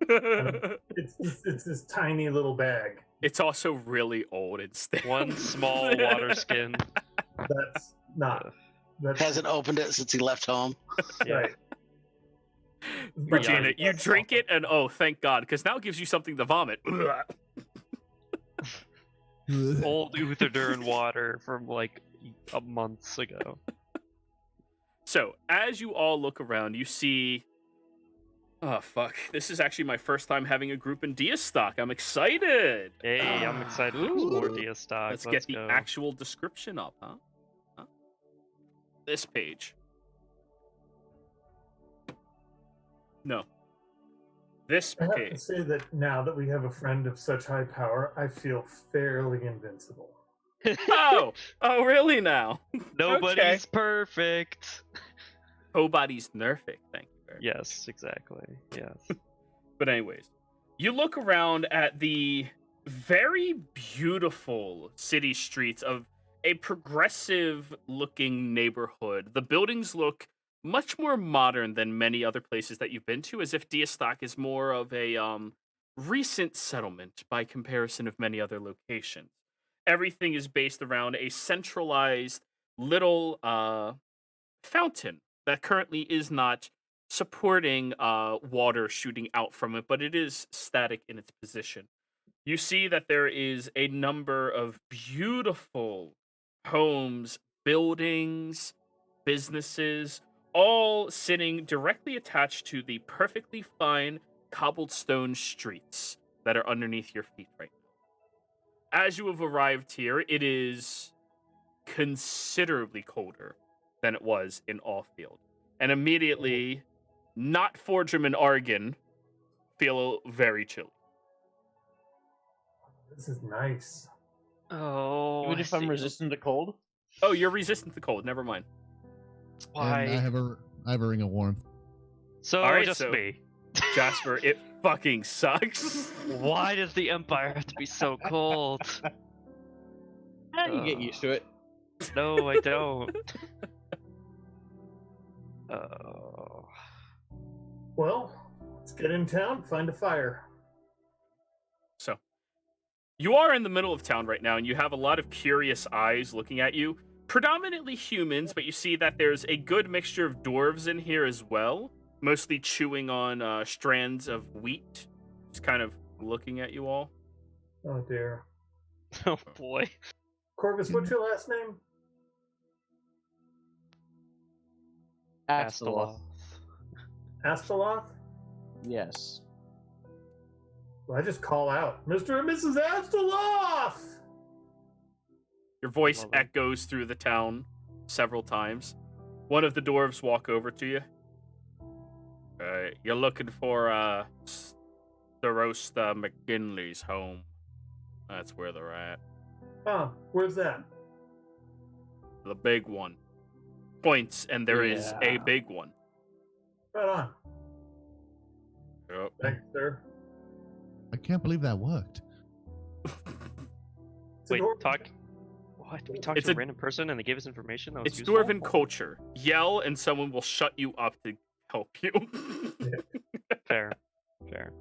It's this tiny little bag.
It's also really old and stale.
One small water skin.
That's not. That's
Hasn't opened it since he left home.
Yeah.
right.
Regina, you
That's
drink it, and oh, thank God, because now it gives you something to vomit.
Old Utherdur water from like a months ago.
So, as you all look around, you see. Oh, fuck. This is actually my first time having a group in Dia stock. I'm excited.
Hey, I'm excited for some more Dia stock.
Let's get the actual description up, huh? This page. No. This
I have to
page.
say that now that we have a friend of such high power, I feel fairly invincible.
Oh, really now?
Nobody's
Okay.
perfect.
Nobody's nerfic, thank you very much.
Yes, exactly. Yes.
But anyways, you look around at the very beautiful city streets of a progressive looking neighborhood. The buildings look much more modern than many other places that you've been to, as if Diastock is more of a recent settlement by comparison of many other locations. Everything is based around a centralized little fountain that currently is not supporting water shooting out from it, but it is static in its position. You see that there is a number of beautiful homes, buildings, businesses, all sitting directly attached to the perfectly fine cobblestone streets that are underneath your feet right now. As you have arrived here, it is considerably colder than it was in Allfield. And immediately, not Fordrum and Argon feel very chilly.
This is nice.
Oh.
Even if I'm resistant to cold?
Oh, you're resistant to cold. Never mind.
Why?
And I have a ring of warmth.
So
All right,
just
so-
me.
Jasper, it fucking sucks.
Why does the Empire have to be so cold?
You get used to it.
No, I don't. Oh.
Well, let's get in town, find a fire.
So, You are in the middle of town right now, and you have a lot of curious eyes looking at you. Predominantly humans, but you see that there's a good mixture of dwarves in here as well, mostly chewing on strands of wheat, just kind of looking at you all.
Oh dear.
Oh boy.
Corvus, what's your last name?
Astaroth.
Astaroth?
Yes.
Well, I just call out, Mr. and Mrs. Astaroth!
Your voice
Love it.
echoes through the town several times. One of the dwarves walk over to you. You're looking for Starosta McGinley's home. That's where they're at.
Huh, where's that?
The big one. Points, and there is a
Yeah.
big one.
Right on.
Yep.
Thanks, sir.
I can't believe that worked.
It's a
Wait,
dwarf.
talk. What? We talked
It's
to a
a-
random person and they gave us information that was
It's
useful?
dwarven culture. Yell, and someone will shut you up to help you.
Fair. Fair.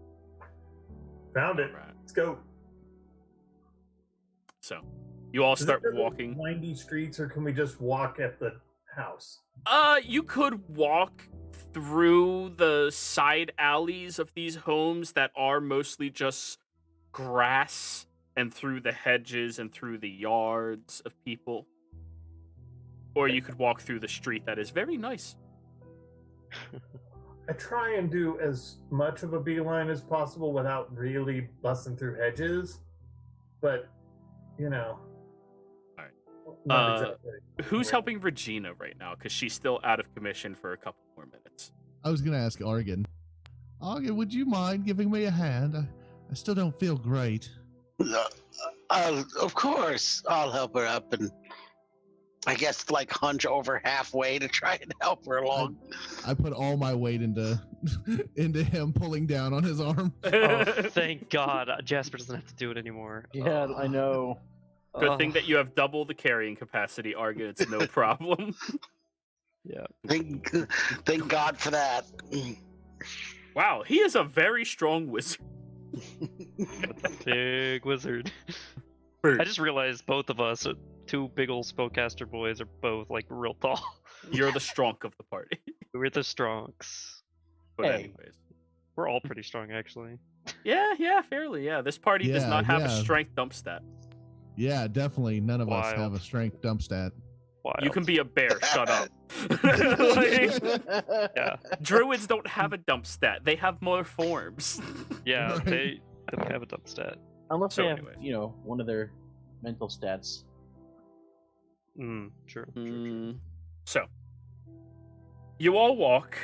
Found it.
Right.
Let's go.
So, you all
Does it
start
have
walking.
windy streets, or can we just walk at the house?
You could walk through the side alleys of these homes that are mostly just grass, and through the hedges and through the yards of people. Or you could walk through the street that is very nice.
I try and do as much of a beeline as possible without really busting through hedges, but you know.
Alright.
Not exactly.
Who's helping Regina right now? Because she's still out of commission for a couple more minutes.
I was gonna ask Argan. Argan, would you mind giving me a hand? I still don't feel great.
Of course, I'll help her up and I guess like hunch over halfway to try and help her along.
I put all my weight into into him pulling down on his arm.
Oh, thank God. Jasper doesn't have to do it anymore.
Yeah, I know.
Good thing that you have double the carrying capacity, Argan. It's no problem.
Yeah.
Thank God for that.
Wow, he is a very strong wizard.
Big wizard. I just realized both of us, two big old spellcaster boys, are both like real tall.
You're the strong of the party.
We're the strongs.
But
Hey.
anyways.
We're all pretty strong, actually.
Yeah, fairly, yeah. This party does
Yeah,
not have a
yeah.
strength dump stat.
Yeah, definitely none of us
Wild.
have a strength dump stat.
Wild.
You can be a bear, shut up. Like,
Yeah,
druids don't have a dump stat. They have more forms.
yeah.
Right.
They don't have a dump stat.
Unless
So
they have,
anyways.
one of their mental stats.
True.
So, you all walk,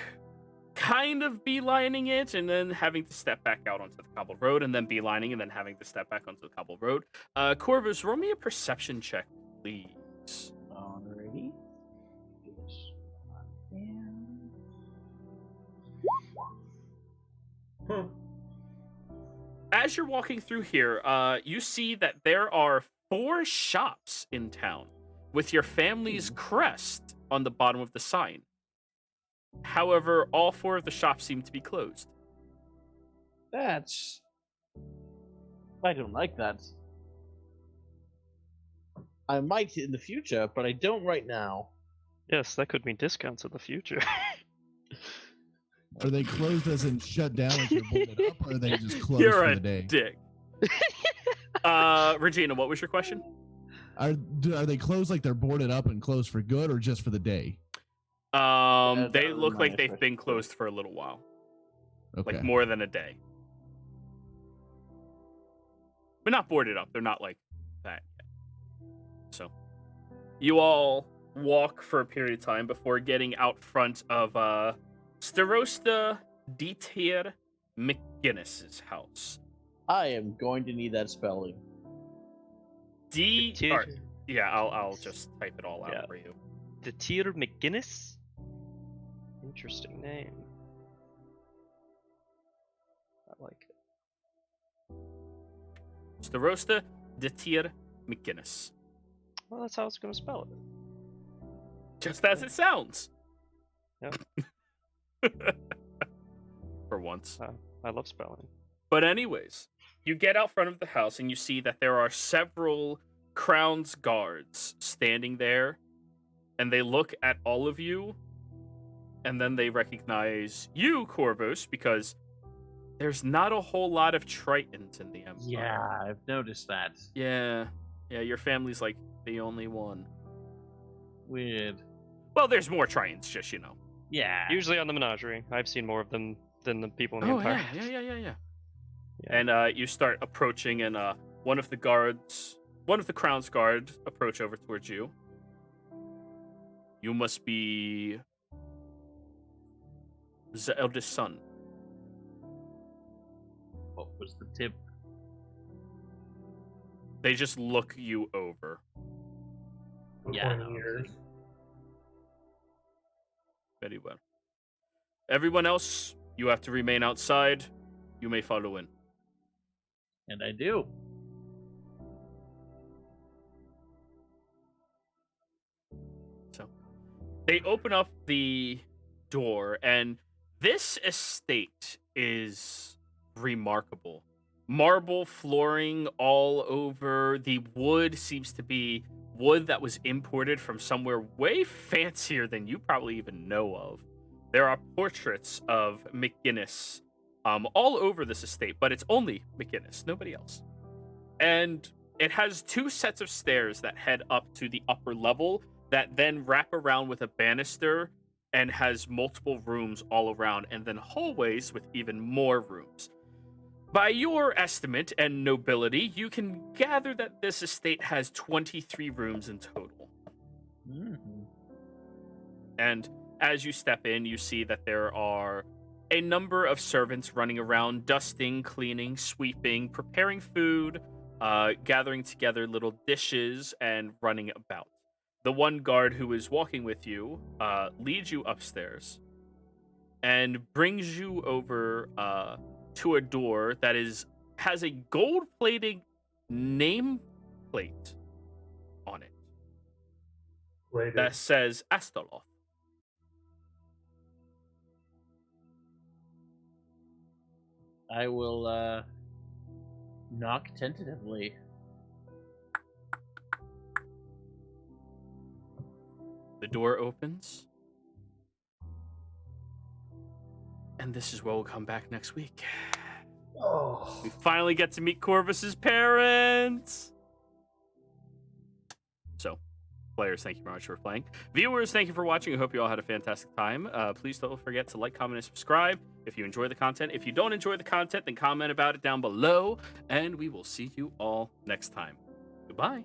kind of beelining it, and then having to step back out onto the cobbled road, and then beelining, and then having to step back onto the cobbled road. Corvus, roll me a perception check, please.
Alrighty.
Hmm.
As you're walking through here, you see that there are 4 shops in town with your family's crest on the bottom of the sign. However, all 4 of the shops seem to be closed.
That's. I don't like that. I might in the future, but I don't right now.
Yes, that could mean discounts in the future.
Are they closed as in shut down like they're boarded up, or are they just closed
You're
for
a
the day?
dick. Regina, what was your question?
Are they closed like they're boarded up and closed for good, or just for the day?
They
that
look
was
like
my
they've
question.
been closed for a little while,
Okay.
like more than a day. But not boarded up. They're not like that yet. So, you all walk for a period of time before getting out front of Starosta Dieter McGinnis's house.
I am going to need that spelling.
Yeah, I'll just type it all out
Yeah.
for you.
The Tier McGinnis? Interesting name. I like it.
Starosta Dieter McGinnis.
Well, that's how I was going to spell it.
Just as it sounds.
Yep.
For once.
I love spelling.
But anyways, you get out front of the house and you see that there are several Crown's guards standing there, and they look at all of you, and then they recognize you, Corvus, because there's not a whole lot of Tritons in the Empire.
Yeah, I've noticed that.
Yeah, your family's like the only one.
Weird.
Well, there's more Tritons, just,
Yeah.
Usually on the menagerie. I've seen more of them than the people in the
Oh,
Empire.
yeah.
Yeah.
And you start approaching, and one of the Crown's guards approach over towards you. You must be the eldest son.
What was the tip?
They just look you over.
For
Yeah,
20
no,
years.
Very well. Everyone else, you have to remain outside. You may follow in.
And I do.
So they open up the door, and this estate is remarkable. Marble flooring all over. The wood seems to be wood that was imported from somewhere way fancier than you probably even know of. There are portraits of McGinnis all over this estate, but it's only McGinnis, nobody else. And it has 2 sets of stairs that head up to the upper level that then wrap around with a banister and has multiple rooms all around, and then hallways with even more rooms. By your estimate and nobility, you can gather that this estate has 23 rooms in total.
Mm-hmm.
And as you step in, you see that there are a number of servants running around, dusting, cleaning, sweeping, preparing food, gathering together little dishes, and running about. The one guard who is walking with you leads you upstairs and brings you over to a door that has a gold-plated nameplate on it
Later.
that says Astoloth.
I will knock tentatively.
The door opens. And this is where we'll come back next week.
Oh.
We finally get to meet Corvus's parents. So, players, thank you very much for playing. Viewers, thank you for watching. I hope you all had a fantastic time. Please don't forget to like, comment, and subscribe if you enjoy the content. If you don't enjoy the content, then comment about it down below. And we will see you all next time. Goodbye.